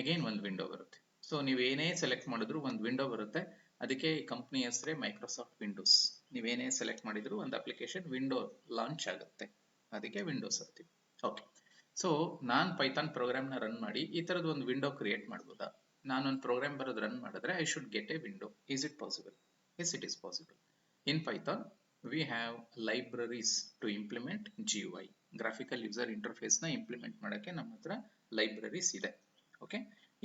ಅಗೈನ್ ಒಂದು ವಿಂಡೋ ಬರುತ್ತೆ. ಸೊ ನೀವು ಏನೇ ಸೆಲೆಕ್ಟ್ ಮಾಡಿದ್ರು ಒಂದು ವಿಂಡೋ ಬರುತ್ತೆ. ಅದಕ್ಕೆ ಈ ಕಂಪ್ನಿ ಹೆಸರೇ ಮೈಕ್ರೋಸಾಫ್ಟ್ ವಿಂಡೋಸ್. ನೀವೇನೇ ಸೆಲೆಕ್ಟ್ ಮಾಡಿದ್ರು ಒಂದು ಅಪ್ಲಿಕೇಶನ್ ವಿಂಡೋ ಲಾಂಚ್ ಆಗುತ್ತೆ, ಅದಕ್ಕೆ ವಿಂಡೋಸ್ ಅಂತೀವಿ. ಓಕೆ, ಸೊ ನಾನು ಪೈಥಾನ್ ಪ್ರೋಗ್ರಾಮ್ನ ರನ್ ಮಾಡಿ ಈ ತರದ್ ಒಂದು ವಿಂಡೋ ಕ್ರಿಯೇಟ್ ಮಾಡ್ಬೋದಾ? ನಾನೊಂದು ಪ್ರೋಗ್ರಾಮ್ ಬರೋದು ರನ್ ಮಾಡಿದ್ರೆ I should get a window. Is it possible? Yes, it is possible. In Python, we have libraries to implement GUI, graphical user interface ನ ಇಂಪ್ಲಿಮೆಂಟ್ ಮಾಡಕ್ಕೆ ನಮ್ಮ ಹತ್ರ ಲೈಬ್ರರೀಸ್ ಇದೆ. ಓಕೆ,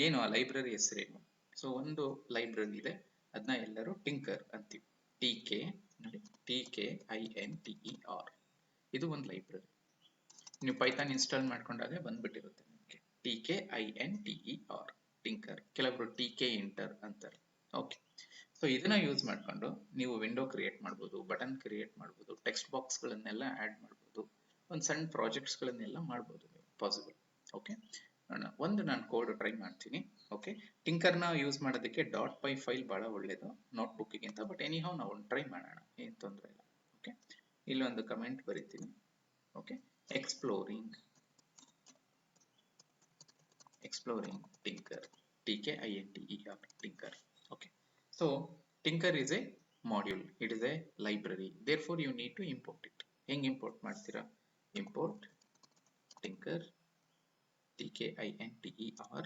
ಏನು ಆ ಲೈಬ್ರರಿ ಹೆಸರೇನು? ಸೊ ಒಂದು ಲೈಬ್ರರಿ ಇದೆ, ಅದನ್ನ ಎಲ್ಲರೂ ಟಿಂಕರ್ ಅಂತೀವಿ. ನೋಡಿ, TKINTER. ಇದು ಒಂದು ಲೈಬ್ರರಿ. ನೀವು ಪೈಥಾನ್ ಇನ್ಸ್ಟಾಲ್ ಮಾಡ್ಕೊಂಡಾಗ ಬಂದ್ಬಿಟ್ಟಿರುತ್ತೆ ನಿಮಗೆ TKINTER, ಟಿಂಕರ್. ಕೆಲವರು TK ಇಂಟರ್ ಅಂತಾರೆ. ಓಕೆ, ಸೊ ಇದನ್ನ ಯೂಸ್ ಮಾಡ್ಕೊಂಡು ನೀವು ವಿಂಡೋ ಕ್ರಿಯೇಟ್ ಮಾಡ್ಬೋದು, ಬಟನ್ ಕ್ರಿಯೇಟ್ ಮಾಡ್ಬೋದು, ಟೆಕ್ಸ್ಟ್ ಬಾಕ್ಸ್ ಗಳನ್ನೆಲ್ಲ ಆಡ್ ಮಾಡ್ಬೋದು, ಒಂದು ಸಣ್ಣ ಪ್ರಾಜೆಕ್ಟ್ಸ್ ಗಳನ್ನೆಲ್ಲ ಮಾಡ್ಬೋದು ನೀವು, ಪಾಸಿಬಲ್. ಓಕೆ, ನಾನು ಕೋಡ್ ಟ್ರೈ ಮಾಡ್ತೀನಿ. ಓಕೆ, ಟಿಂಕರ್ನ ಯೂಸ್ ಮಾಡೋದಕ್ಕೆ .py ಫೈಲ್ ಬಹಳ ಒಳ್ಳೇದು ನೋಟ್ಬುಕ್ಗಿಂತ. ಬಟ್ ಎನಿಹೌ ನಾವು ಟ್ರೈ ಮಾಡೋಣ, ಏನು ತೊಂದರೆ ಇಲ್ಲ. ಓಕೆ, ಇಲ್ಲೊಂದು ಕಮೆಂಟ್ ಬರೀತೀನಿ. Okay, exploring tinker, TKINTER, tinker. Okay, so Tinker is a module, it is a library, therefore you need to import it. ಹೆಂಗ್ ಇಂಪೋರ್ಟ್ ಮಾಡ್ತೀರಾ? Import tinker TKINTER.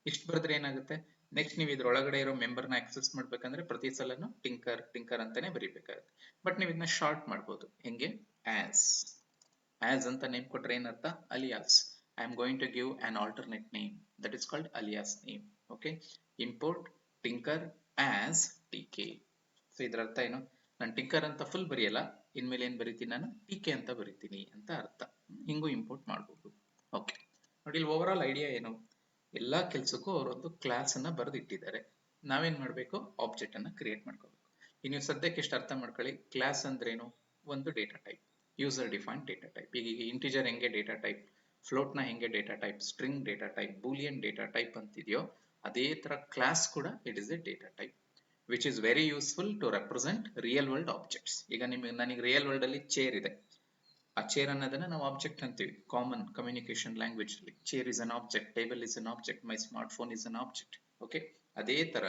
ಇಷ್ಟು ಬರೆದ್ರೆ ಏನಾಗುತ್ತೆ, ನೆಕ್ಸ್ಟ್ ನೀವು ಇದ್ರೊಳಗಡೆ ಇರೋ ಮೆಂಬರ್ನ ಆಕ್ಸೆಸ್ ಮಾಡ್ಬೇಕಂದ್ರೆ ಪ್ರತಿ ಸಲನು ಟಿಂಕರ್ ಅಂತಾನೆ ಬರೀಬೇಕಾಗುತ್ತೆ. ಬಟ್ ನೀವು ಇದನ್ನ ಶಾರ್ಟ್ ಮಾಡ್ಬೋದು. ಹೆಂಗೆ? ಆಸ್ ಅಂತ ನೇಮ್ ಕೊಟ್ರೆ ಏನರ್ಥ? Alias. I am going to give an alternate name, that is called alias name. Okay, import tinker as TK. So ಇದರ ಅರ್ಥ ಏನು? ನಾನು ಟಿಂಕರ್ ಅಂತ ಫುಲ್ ಬರೆಯಲ್ಲ, ಇನ್ಮೇಲೆ ಏನ್ ಬರೀತೀನಿ, ನಾನು TK ಅಂತ ಬರೀತೀನಿ ಅಂತ ಅರ್ಥ. ಹಿಂಗೂ ಇಂಪೋರ್ಟ್ ಮಾಡ್ಬೋದು. ಓಕೆ, ನೋಡಿ ಇಲ್ಲಿ ಓವರ್ ಆಲ್ ಐಡಿಯಾ ಏನು? ಎಲ್ಲಾ ಕೆಲ್ಸಕ್ಕೂ ಅವರೊಂದು ಕ್ಲಾಸ್ ಅನ್ನ ಬರೆದಿಟ್ಟಿದ್ದಾರೆ. ನಾವೇನ್ ಮಾಡ್ಬೇಕು, ಆಬ್ಜೆಕ್ಟ್ ಅನ್ನ ಕ್ರಿಯೇಟ್ ಮಾಡ್ಕೋಬೇಕು. ಈಗ ನೀವು ಸದ್ಯಕ್ಕೆ ಎಷ್ಟು ಅರ್ಥ ಮಾಡ್ಕೊಳ್ಳಿ, ಕ್ಲಾಸ್ ಅಂದ್ರೇನು? ಒಂದು data type, user defined data type. ಈಗ ಇಂಟಿಜರ್ ಹೆಂಗೆ ಡೇಟಾ ಟೈಪ್, ಫ್ಲೋಟ್ ನ ಹೆಂಗೆ data type, string data type, boolean data type ಅಂತಿದೆಯೋ, ಅದೇ ತರ ಕ್ಲಾಸ್ ಕೂಡ it is a data type which is very useful to represent real world objects. ಈಗ ನನಗೆ ರಿಯಲ್ ವರ್ಲ್ಡ್ ಅಲ್ಲಿ ಚೇರ್ ಇದೆ, ಆ ಚೇರ್ ಅನ್ನೋದನ್ನ ನಾವು ಆಬ್ಜೆಕ್ಟ್ ಅಂತೀವಿ ಕಾಮನ್ ಕಮ್ಯುನಿಕೇಶನ್ ಲ್ಯಾಂಗ್ವೇಜ್ ಅಲ್ಲಿ. Chair is an object, table is an object, my smart phone is an object. Okay, ಅದೇ ತರ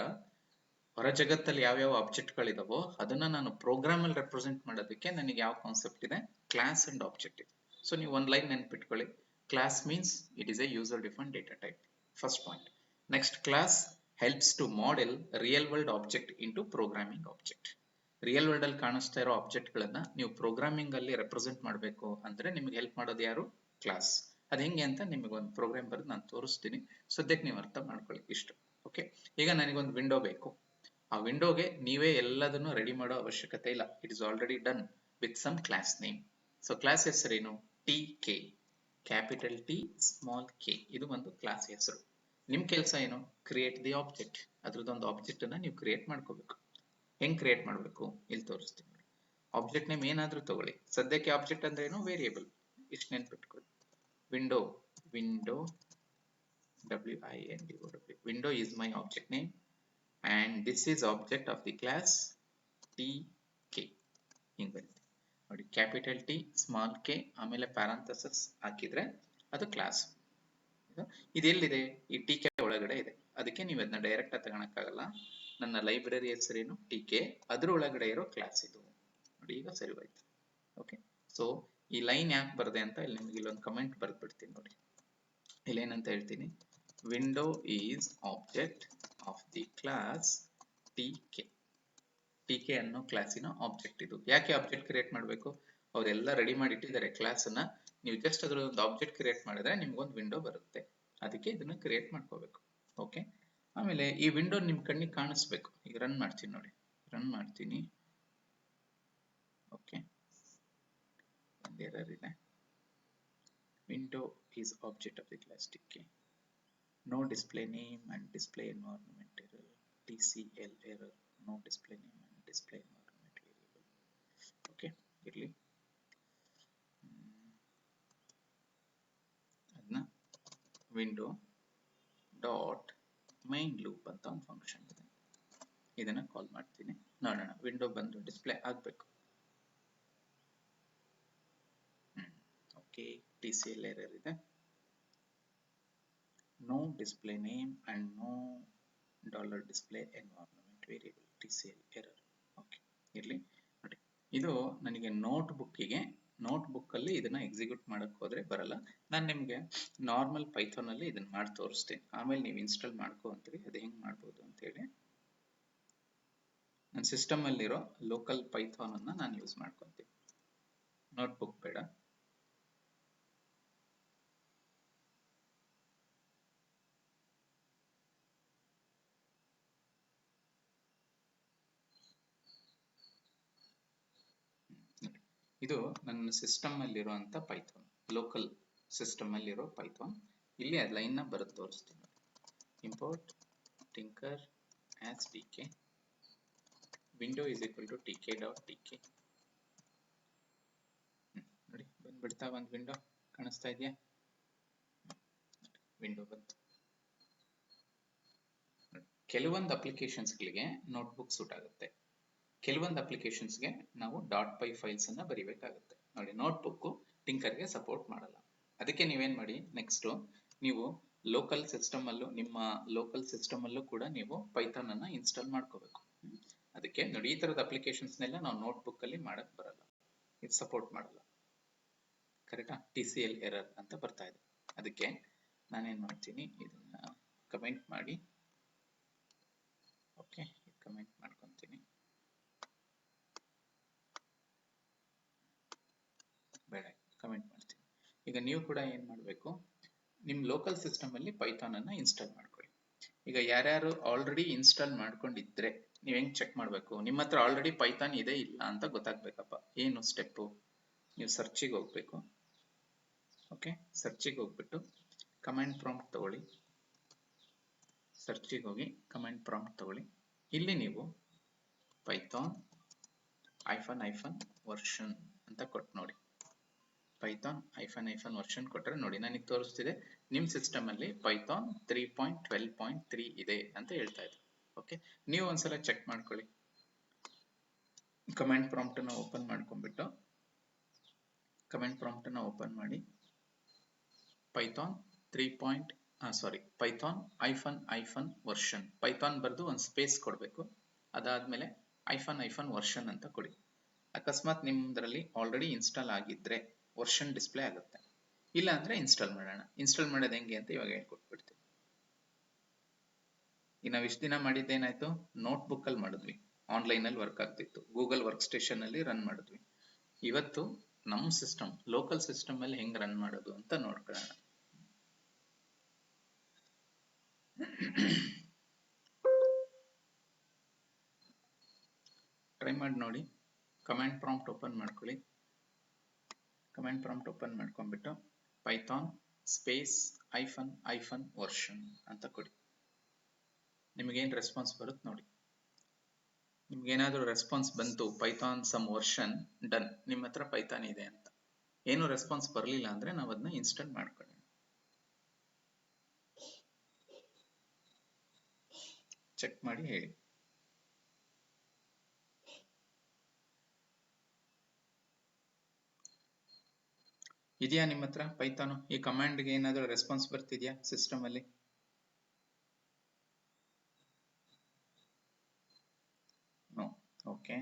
ಹೊರ ಜಗತ್ತಲ್ಲಿ ಯಾವ್ಯಾವ ಆಬ್ಜೆಕ್ಟ್ ಗಳಿದಾವೋ ಅದನ್ನ ನಾನು ಪ್ರೋಗ್ರಾಮ್ ಅಲ್ಲಿ ರೆಪ್ರೆಸೆಂಟ್ ಮಾಡೋದಕ್ಕೆ ನನಗೆ ಯಾವ ಕಾನ್ಸೆಪ್ಟ್ ಇದೆ, ಕ್ಲಾಸ್ ಅಂಡ್ ಆಬ್ಜೆಕ್ಟ್ ಇದೆ. ಸೊ ನೀವು ಒಂದ್ ಲೈನ್ ನೆನ್ಪಿಟ್ಕೊಳ್ಳಿ, class means it is a user defined data type. First point. Next, class helps to model real world object into programming object. Real world ಅಲ್ಲಿ ಕಾಣಿಸ್ತಾ ಇರೋ ಆಬ್ಜೆಕ್ಟ್ ಗಳನ್ನ ನೀವು ಪ್ರೋಗ್ರಾಮಿಂಗ್ ಅಲ್ಲಿ ರೆಪ್ರೆಸೆಂಟ್ ಮಾಡಬೇಕು ಅಂದ್ರೆ ನಿಮ್ಗೆ ಹೆಲ್ಪ್ ಮಾಡೋದು ಯಾರು, ಕ್ಲಾಸ್. ಅದ್ ಹೆಂಗೆ ಅಂತ ನಿಮಗೆ ಒಂದು ಪ್ರೋಗ್ರಾಮ್ ಬರೆದು ನಾನು ತೋರಿಸ್ತೀನಿ, ಸದ್ಯಕ್ಕೆ ನೀವು ಅರ್ಥ ಮಾಡ್ಕೊಳ್ಳಿ ಇಷ್ಟು. ಓಕೆ, ಈಗ ನನಗೊಂದು ವಿಂಡೋ ಬೇಕು. ಆ ವಿಂಡೋಗೆ ನೀವೇ ಎಲ್ಲದನ್ನು ರೆಡಿ ಮಾಡೋ ಅವಶ್ಯಕತೆ ಇಲ್ಲ, it is already done with some class name. So class ಹೆಸರೇನು, T K, capital T small K, ಇದು ಒಂದು ಕ್ಲಾಸ್ ಹೆಸರು. ನಿಮ್ ಕೆಲಸ ಏನು, ಕ್ರಿಯೇಟ್ ದಿ ಆಬ್ಜೆಕ್ಟ್. ಅದ್ರದ್ದೊಂದು ಆಬ್ಜೆಕ್ಟ್ ಅನ್ನ ನೀವು ಕ್ರಿಯೇಟ್ ಮಾಡ್ಕೋಬೇಕು. ಹೆಂಗ್ ಕ್ರಿಯೇಟ್ ಮಾಡಬೇಕು ಇಲ್ಲಿ ತೋರಿಸ್ತೀನಿ. ಆಬ್ಜೆಕ್ಟ್ ನೇಮ್ ಏನಾದ್ರೂ ತಗೊಳ್ಳಿ, ಸದ್ಯಕ್ಕೆ ಆಬ್ಜೆಕ್ಟ್ ಅಂದ್ರೆ ಏನು, ವೇರಿಯೇಬಲ್. ಇಷ್ಟು ನೆನ್ಪಿಟ್ಕೊಳ್ಳಿ. Window, window W-I-N-D-O-W, window is my object name and this is object of the class tk. ಹಿಂಗ್ ಬರುತ್ತೆ ನೋಡಿ, ಕ್ಯಾಪಿಟಲ್ ಟಿ ಸ್ಮಾಲ್ ಕೆ ಆಮೇಲೆ ಪ್ಯಾರಂಥೆಸಿಸ್ ಹಾಕಿದ್ರೆ ಅದು ಕ್ಲಾಸ್. ಇದೆಲ್ಲಿದೆ, ಈ ಟಿ ಕೆ ಒಳಗಡೆ ಇದೆ, ಅದಕ್ಕೆ ನೀವು ಅದನ್ನ ಡೈರೆಕ್ಟ್ ಆಗಿ ತಗೊಳಕ್ಕಾಗಲ್ಲ. ನನ್ನ ಲೈಬ್ರರಿ ಹೆಸರೇನು ಟಿ ಕೆ, ಅದ್ರ ಒಳಗಡೆ ಇರೋ ಕ್ಲಾಸ್ ಇದು ನೋಡಿ. ಈಗ ಸರಿ ಹೋಯ್ತು. ಓಕೆ, ಸೊ ಈ ಲೈನ್ ಯಾಕೆ ಬರದೆ ಅಂತ ಇಲ್ಲಿ ನಿಮ್ಗೆ ಇಲ್ಲೊಂದು ಕಮೆಂಟ್ ಬರ್ದ್ಬಿಡ್ತೀನಿ ನೋಡಿ. ಇಲ್ಲೇನಂತ ಹೇಳ್ತೀನಿ, window is object of the class TK. TK ಅನ್ನೋ ಕ್ಲಾಸಿನ ಆಬ್ಜೆಕ್ಟ್ ಇದು. ಯಾಕೆ ಆಬ್ಜೆಕ್ಟ್ ಕ್ರಿಯೇಟ್ ಮಾಡಬೇಕು, ಅವರೆಲ್ಲ ರೆಡಿ ಮಾಡಿ ಇಟ್ಟಿದ್ದಾರೆ ಕ್ಲಾಸ್ ಅನ್ನ, ನೀವು ಜಸ್ಟ್ ಅದ್ರ ಒಂದು ಆಬ್ಜೆಕ್ಟ್ ಕ್ರಿಯೇಟ್ ಮಾಡಿದ್ರೆ ನಿಮ್ಗೊಂದು ವಿಂಡೋ ಬರುತ್ತೆ, ಅದಕ್ಕೆ ಇದನ್ನ ಕ್ರಿಯೇಟ್ ಮಾಡ್ಕೋಬೇಕು. ಓಕೆ, ಆಮೇಲೆ ಈ ವಿಂಡೋ ನಿಮ್ ಕಣ್ಣಿಗೆ ಕಾಣಿಸ್ಬೇಕು. ಈಗ ರನ್ ಮಾಡ್ತೀನಿ ನೋಡಿ, ರನ್ ಮಾಡ್ತೀನಿ. ಓಕೆ, ಒಂದು ಎರರ್ ಇದೆ. Window is object of the class tk. No display name and display environment error. TCL error. No display name and display environment variable. Okay, irli. adna window dot main loop ಅಂತ ಒಂದು ಫಂಕ್ಷನ್ ಇದೆ, ಇದನ್ನ ಕಾಲ್ ಮಾಡ್ತೀನಿ. ನೋಡೋಣ, ವಿಂಡೋ ಬಂದು ಡಿಸ್ಪ್ಲೇ ಆಗಬೇಕು. ಓಕೆ, TCL error ಇದೆ. No display name and no $display environment variable. TCL error. Okay, ಇರ್ಲಿ ನೋಡಿ. ಇದು ನನಗೆ ನೋಟ್ಬುಕ್ಕಿಗೆ, ನೋಟ್ಬುಕ್ ಅಲ್ಲಿ ಇದನ್ನ ಎಕ್ಸಿಕ್ಯೂಟ್ ಮಾಡಕ್ ಹೋದ್ರೆ ಬರಲ್ಲ. ನಾನು ನಿಮ್ಗೆ ನಾರ್ಮಲ್ ಪೈಥಾನ್ ಅಲ್ಲಿ ಇದನ್ನ ಮಾಡಿ ತೋರಿಸ್ತೀನಿ, ಆಮೇಲೆ ನೀವು ಇನ್ಸ್ಟಾಲ್ ಮಾಡ್ಕೊ ಅಂತೀರಿ. ಅದು ಹೆಂಗ್ ಮಾಡ್ಬೋದು ಅಂತ ಹೇಳಿ, ನನ್ನ ಸಿಸ್ಟಮ್ ಅಲ್ಲಿರೋ ಲೋಕಲ್ ಪೈಥಾನ್ ಅನ್ನ ನಾನು ಯೂಸ್ ಮಾಡ್ಕೊಂತೀನಿ, ನೋಟ್ಬುಕ್ ಬೇಡ. ಇದು ನನ್ನ ಸಿಸ್ಟಮ್ ಅಲ್ಲಿರುವಂತ ಪೈಥಾನ್, ಲೋಕಲ್ ಸಿಸ್ಟಮ್ ಅಲ್ಲಿರೋ ಪೈಥಾನ್. ಇಲ್ಲಿ ಆ ಲೈನ್ ನ ಬರೆದು ತೋರಿಸ್ತೀನಿ. Import tinker as tk, window is equal to tk.tk. ನೋಡಿ ಬಂದ್ಬಿಡ್ತಾ, ಒಂದು ವಿಂಡೋ ಕಾಣಿಸ್ತಾ ಇದೆಯಾ, ವಿಂಡೋ ಬಂತು. ಕೆಲವೊಂದು ಅಪ್ಲಿಕೇಶನ್ಸ್ ಗಳಿಗೆ ನೋಟ್ಬುಕ್ ಸೂಟ್ ಆಗುತ್ತೆ, ಕೆಲವೊಂದು ಅಪ್ಲಿಕೇಶನ್ಸ್ಗೆ ನಾವು .py ಫೈಲ್ಸ್ ಅನ್ನ ಬರಿಬೇಕಾಗುತ್ತೆ. ನೋಡಿ, ನೋಟ್ಬುಕ್ ಟಿಂಕರ್ಗೆ ಸಪೋರ್ಟ್ ಮಾಡಲ್ಲ. ಅದಕ್ಕೆ ನೀವೇನ್ ಮಾಡಿ, ನೆಕ್ಸ್ಟ್ ನೀವು ಲೋಕಲ್ ಸಿಸ್ಟಮ್ ಅಲ್ಲೂ, ನಿಮ್ಮ ಲೋಕಲ್ ಸಿಸ್ಟಮ್ ಅಲ್ಲೂ ಕೂಡ ನೀವು ಪೈಥಾನ್ ಅನ್ನ ಇನ್ಸ್ಟಾಲ್ ಮಾಡ್ಕೋಬೇಕು. ಅದಕ್ಕೆ ನೋಡಿ, ಈ ತರದ ಅಪ್ಲಿಕೇಶನ್ಸ್ನೆಲ್ಲ ನಾವು ನೋಟ್ಬುಕ್ ಅಲ್ಲಿ ಮಾಡಕ್ ಬರಲ್ಲ, ಇದು ಸಪೋರ್ಟ್ ಮಾಡಲ್ಲ. ಕರೆಕ್ಟಾ, TCL ಎರರ್ ಅಂತ ಬರ್ತಾ ಇದೆ. ಅದಕ್ಕೆ ನಾನೇನ್ ಮಾಡ್ತೀನಿ, ಇದನ್ನ ಕಮೆಂಟ್ ಮಾಡಿ, ಓಕೆ, ಕಮೆಂಟ್ ಮಾಡ್ಕೊಂತೀನಿ, ಬೇಡ ಕಮೆಂಟ್ ಮಾಡ್ತೀನಿ. ಈಗ ನೀವು ಕೂಡ ಏನ್ ಮಾಡಬೇಕು, ನಿಮ್ ಲೋಕಲ್ ಸಿಸ್ಟಮ್ ಅಲ್ಲಿ ಪೈಥಾನ್ ಅನ್ನ ಇನ್ಸ್ಟಾಲ್ ಮಾಡ್ಕೊಳ್ಳಿ. ಈಗ ಯಾರ್ಯಾರು ಆಲ್ರೆಡಿ ಇನ್ಸ್ಟಾಲ್ ಮಾಡ್ಕೊಂಡಿದ್ರೆ ನೀವ್ ಹೆಂಗ್ ಚೆಕ್ ಮಾಡ್ಬೇಕು, ನಿಮ್ಮ ಹತ್ರ ಆಲ್ರೆಡಿ ಪೈಥಾನ್ ಇದೆ ಇಲ್ಲ ಅಂತ ಗೊತ್ತಾಗ್ಬೇಕಪ್ಪ. ಏನು ಸ್ಟೆಪ್, ನೀವು ಸರ್ಚಿಗೆ ಹೋಗ್ಬೇಕು. ಓಕೆ, ಸರ್ಚಿಗೆ ಹೋಗ್ಬಿಟ್ಟು ಕಮಾಂಡ್ ಪ್ರಾಂಪ್ಟ್ ತಗೊಳ್ಳಿ, ಸರ್ಚಿಗೆ ಹೋಗಿ ಕಮಾಂಡ್ ಪ್ರಾಂಪ್ಟ್ ತಗೊಳ್ಳಿ. ಇಲ್ಲಿ ನೀವು ಪೈಥಾನ್ -ವರ್ಷನ್ ಅಂತ ಕೊಟ್ಟು ನೋಡಿ, ಪೈಥಾನ್ -ವರ್ಷನ್ ಕೊಟ್ಟರೆ ನೋಡಿ ನನಗೆ ತೋರಿಸ್ತಿದೆ ನಿಮ್ ಸಿಸ್ಟಮ್ ಅಲ್ಲಿ ಪೈಥಾನ್ 3.12.3 ಇದೆ ಅಂತ ಹೇಳ್ತಾ ಇದೆ. ಓಕೆ, ನೀವು ಒಂದ್ಸಲ ಚೆಕ್ ಮಾಡ್ಕೊಳ್ಳಿ. ಕಮಾಂಡ್ ಪ್ರಾಂಪ್ಟ್ ಅನ್ನು ಓಪನ್ ಮಾಡ್ಕೊಂಡ್ಬಿಟ್ಟು ಕಮೆಂಟ್ ಪ್ರಾಂಪ್ಟ್ ಅನ್ನ ಓಪನ್ ಮಾಡಿ ಪೈಥಾನ್ 3. ಪೈಥಾನ್ ಐಫನ್ ವರ್ಷನ್ ಪೈಥಾನ್ ಬರೆದು ಒಂದು ಸ್ಪೇಸ್ ಕೊಡಬೇಕು. ಅದಾದ್ಮೇಲೆ ಐಫನ್ ವರ್ಷನ್ ಅಂತ ಕೊಡಿ. ಅಕಸ್ಮಾತ್ ನಿಮ್ದ್ರಲ್ಲಿ ಆಲ್ರೆಡಿ ಇನ್ಸ್ಟಾಲ್ ಆಗಿದ್ರೆ ವರ್ಷನ್ ಡಿಸ್ಪ್ಲೇ ಆಗುತ್ತೆ. ಇಲ್ಲ ಅಂದ್ರೆ ಇನ್ಸ್ಟಾಲ್ ಮಾಡೋಣ. ಇನ್ಸ್ಟಾಲ್ ಮಾಡೋದು ಹೆಂಗೆ ಅಂತ ಇವಾಗ ಹೇಳ್ಕೊಟ್ಬಿಡ್ತೀವಿ. ಈಗ ನಾವು ಇಷ್ಟು ದಿನ ಮಾಡಿದ್ದೇನಾಯ್ತು, ನೋಟ್ಬುಕ್ ಅಲ್ಲಿ ಮಾಡಿದ್ವಿ, ಆನ್ಲೈನ್ ಅಲ್ಲಿ ವರ್ಕ್ ಆಗ್ತಿತ್ತು, ಗೂಗಲ್ ವರ್ಕ್ ಸ್ಟೇಷನ್ ಅಲ್ಲಿ ರನ್ ಮಾಡಿದ್ವಿ. ಇವತ್ತು ನಮ್ಮ ಸಿಸ್ಟಮ್, ಲೋಕಲ್ ಸಿಸ್ಟಮ್ ಅಲ್ಲಿ ಹೆಂಗ್ ರನ್ ಮಾಡೋದು ಅಂತ ನೋಡ್ಕೊಳ್ಳೋಣ. ಟ್ರೈ ಮಾಡಿ ನೋಡಿ. ಕಮಾಂಡ್ ಪ್ರಾಂಪ್ಟ್ ಓಪನ್ ಮಾಡ್ಕೊಳ್ಳಿ. ಕಮಾಂಡ್ ಪ್ರಾಂಪ್ಟ್ ಓಪನ್ ಮಾಡ್ಕೊಂಡ್ಬಿಟ್ಟು ಪೈಥಾನ್ ಸ್ಪೇಸ್ ಐಫನ್ ವರ್ಷನ್ ಅಂತ ಕೊಡಿ. ನಿಮಗೇನು ರೆಸ್ಪಾನ್ಸ್ ಬರುತ್ತೆ ನೋಡಿ. ನಿಮ್ಗೇನಾದ್ರೂ ರೆಸ್ಪಾನ್ಸ್ ಬಂತು ಪೈಥಾನ್ ಸಮ್ ವರ್ಷನ್ ಡನ್, ನಿಮ್ಮ ಹತ್ರ ಪೈಥಾನ್ ಇದೆ ಅಂತ. ಏನು ರೆಸ್ಪಾನ್ಸ್ ಬರಲಿಲ್ಲ ಅಂದ್ರೆ ನಾವು ಅದನ್ನ ಇನ್ಸ್ಟಾಲ್ ಮಾಡ್ಕೊಳ್ಳೋಣ. ಚೆಕ್ ಮಾಡಿ ಹೇಳಿ. ಇದೆಯಾ ನಿಮ್ಮ ಹತ್ರ ಪೈಥಾನ್? ಈ ಕಮಾಂಡ್ಗೆ ಏನಾದರೂ ರೆಸ್ಪಾನ್ಸ್ ಬರ್ತಿದ್ಯಾ ಸಿಸ್ಟಮ್ ಅಲ್ಲಿ? ನೋ. ಓಕೆ,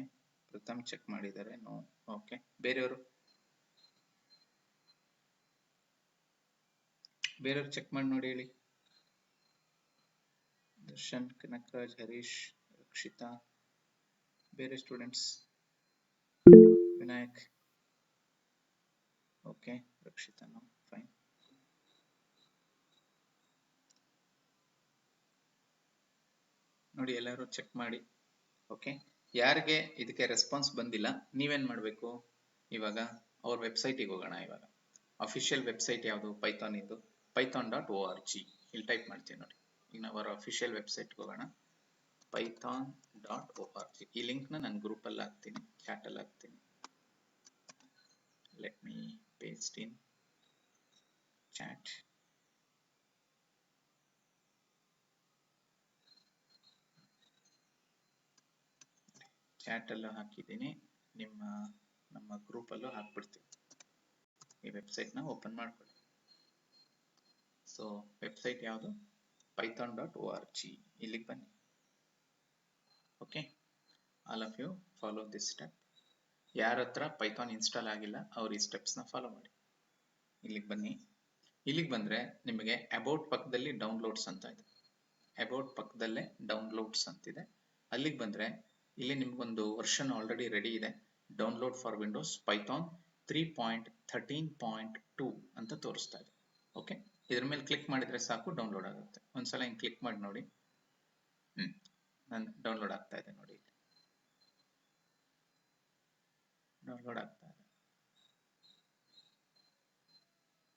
ಪ್ರಥಮ್ ಚೆಕ್ ಮಾಡಿದ್ದಾರೆ. ನೋ. ಓಕೆ, ಬೇರೆಯವರು ಚೆಕ್ ಮಾಡಿ ನೋಡಿ ಹೇಳಿ. ದರ್ಶನ್, ಕನಕರಾಜ್, ಹರೀಶ್, ರಕ್ಷಿತಾ, ಬೇರೆ students, Vinayak. Okay, Rakshita no, fine. ನೋಡಿ ಎಲ್ಲರೂ ಚೆಕ್ ಮಾಡಿ. ಓಕೆ, ಯಾರಿಗೆ ಇದಕ್ಕೆ ರೆಸ್ಪಾನ್ಸ್ ಬಂದಿಲ್ಲ ನೀವೇನ್ ಮಾಡಬೇಕು, ಇವಾಗ ಅವ್ರ ವೆಬ್ಸೈಟಿಗೆ ಹೋಗೋಣ. ಇವಾಗ ಅಫಿಷಿಯಲ್ ವೆಬ್ಸೈಟ್ ಯಾವುದು ಪೈಥಾನ್ ಇದ್ದು, python.org. ಇಲ್ಲಿ ಟೈಪ್ ಮಾಡ್ತೀವಿ ನೋಡಿ. ಈಗ ನಾವು ಅವರ ಅಫಿಷಿಯಲ್ ವೆಬ್ಸೈಟ್ಗೆ ಹೋಗೋಣ, python.org. ಈ ಲಿಂಕ್ನ ನಾನು ಗ್ರೂಪಲ್ಲಿ ಹಾಕ್ತೀನಿ, ಚಾಟಲ್ಲಿ ಹಾಕ್ತೀನಿ. Let me paste in chat. ಚಾಟಲ್ಲೂ ಹಾಕಿದ್ದೀನಿ, ನಮ್ಮ ಗ್ರೂಪಲ್ಲೂ ಹಾಕ್ಬಿಡ್ತೀವಿ. ಈ ವೆಬ್ಸೈಟ್ನ ಓಪನ್ ಮಾಡ್ಕೊಳ್ಳಿ. ಸೊ ವೆಬ್ಸೈಟ್ ಯಾವುದು? python.org. ಇಲ್ಲಿಗೆ ಬನ್ನಿ. Okay, all of you follow this step. ಯಾರ ಹತ್ರ ಪೈಥಾನ್ ಇನ್ಸ್ಟಾಲ್ ಆಗಿಲ್ಲ ಅವ್ರು ಈ ಸ್ಟೆಪ್ಸ್ನ ಫಾಲೋ ಮಾಡಿ. ಇಲ್ಲಿಗೆ ಬನ್ನಿ. ಇಲ್ಲಿಗೆ ಬಂದರೆ ನಿಮಗೆ ಅಬೌಟ್ ಪಕ್ಕದಲ್ಲಿ ಡೌನ್ಲೋಡ್ಸ್ ಅಂತ ಇದೆ. ಅಬೌಟ್ ಪಕ್ಕದಲ್ಲೇ ಡೌನ್ಲೋಡ್ಸ್ ಅಂತಿದೆ. ಅಲ್ಲಿಗೆ ಬಂದರೆ ಇಲ್ಲಿ ನಿಮ್ಗೊಂದು ವರ್ಷನ್ ಆಲ್ರೆಡಿ ರೆಡಿ ಇದೆ, ಡೌನ್ಲೋಡ್ ಫಾರ್ ವಿಂಡೋಸ್ ಪೈಥಾನ್ 3.13.2 ಅಂತ ತೋರಿಸ್ತಾ ಇದೆ. ಓಕೆ, ಇದ್ರ ಮೇಲೆ ಕ್ಲಿಕ್ ಮಾಡಿದ್ರೆ ಸಾಕು, ಡೌನ್ಲೋಡ್ ಆಗುತ್ತೆ. ಒಂದ್ಸಲ ಹಿಂಗೆ ಕ್ಲಿಕ್ ಮಾಡಿ ನೋಡಿ. ನಾನು ಡೌನ್ಲೋಡ್ ಆಗ್ತಾ ಇದೆ ನೋಡಿ, ಡೌನ್ಲೋಡ್ ಆಗ್ತಾ ಇದೆ.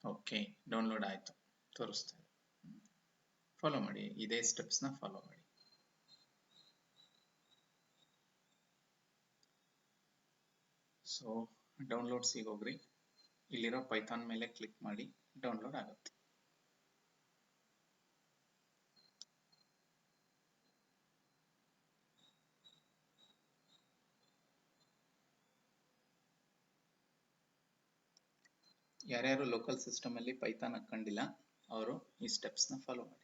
ಓಕೆ, ಡೌನ್ಲೋಡ್ ಆಯ್ತು, ತೋರಿಸ್ತಾ ಇದೆ. ಫಾಲೋ ಮಾಡಿ, ಇದೇ ಸ್ಟೆಪ್ಸ್ನ ಫಾಲೋ ಮಾಡಿ. ಸೊ ಡೌನ್ಲೋಡ್ಸಿಗೆ ಹೋಗ್ರಿ, ಇಲ್ಲಿರೋ ಪೈಥಾನ್ ಮೇಲೆ ಕ್ಲಿಕ್ ಮಾಡಿ, ಡೌನ್ಲೋಡ್ ಆಗುತ್ತೆ. ಯಾರ್ಯಾರು ಲೋಕಲ್ ಸಿಸ್ಟಮ್ ಅಲ್ಲಿ ಪೈಥಾನ್ ಹಾಕೊಂಡಿಲ್ಲ ಅವರು ಈ ಸ್ಟೆಪ್ಸ್ನ ಫಾಲೋ ಮಾಡಿ.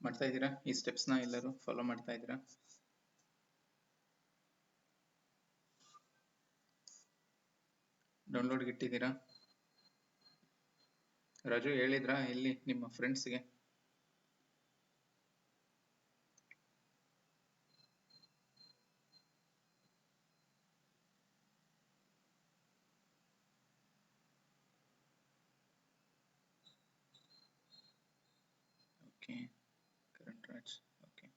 ಮಾಡ್ತಾ ಇದ್ದೀರಾ ಈ ಸ್ಟೆಪ್ಸ್ನ? ಎಲ್ಲರೂ ಫಾಲೋ ಮಾಡ್ತಾ ಇದ್ದೀರಾ? ಡೌನ್ಲೋಡ್ಗೆ ಇಟ್ಟಿದ್ದೀರಾ? ರಾಜು ಹೇಳಿದ್ರಾ ಎಲ್ಲಿ ನಿಮ್ಮ ಫ್ರೆಂಡ್ಸ್ಗೆ? Okay, Karan Raj. Okay,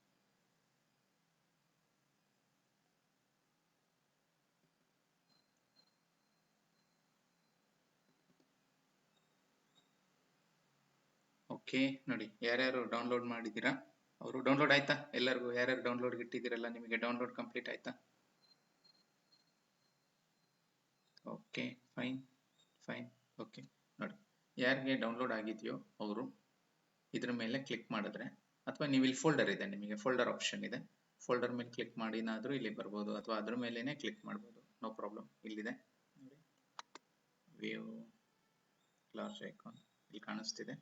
okay ನೋಡಿ, ಯಾರ್ಯಾರು ಡೌನ್ಲೋಡ್ ಮಾಡಿದ್ದೀರಾ ಅವರು ಡೌನ್ಲೋಡ್ ಆಯ್ತಾ? ಎಲ್ಲರಿಗೂ ಯಾರ್ಯಾರು ಡೌನ್ಲೋಡ್ ಇಟ್ಟಿದ್ದೀರಲ್ಲ ನಿಮಗೆ ಡೌನ್ಲೋಡ್ ಕಂಪ್ಲೀಟ್ ಆಯ್ತಾ? Okay fine fine. ಓಕೆ ನೋಡಿ, ಯಾರಿಗೆ ಡೌನ್ಲೋಡ್ ಆಗಿದೆಯೋ ಅವರು ಇದ್ರ ಮೇಲೆ ಕ್ಲಿಕ್ ಮಾಡಿದ್ರೆ, ಅಥವಾ ನೀವು ಇಲ್ಲಿ ಫೋಲ್ಡರ್ ಇದೆ, ನಿಮಗೆ ಫೋಲ್ಡರ್ ಆಪ್ಷನ್ ಇದೆ, ಫೋಲ್ಡರ್ ಮೇಲೆ ಕ್ಲಿಕ್ ಮಾಡಿನಾದ್ರೂ ಇಲ್ಲಿ ಬರ್ಬೋದು, ಅಥವಾ ಅದ್ರ ಮೇಲೇನೆ ಕ್ಲಿಕ್ ಮಾಡ್ಬೋದು, ನೋ ಪ್ರಾಬ್ಲಮ್. ಇಲ್ಲಿದೆ ನೋಡಿ, ವ್ಯೂ ಲಾರ್ಜ್ ಐಕಾನ್ ಇಲ್ಲಿ ಕಾಣಿಸ್ತಿದೆ,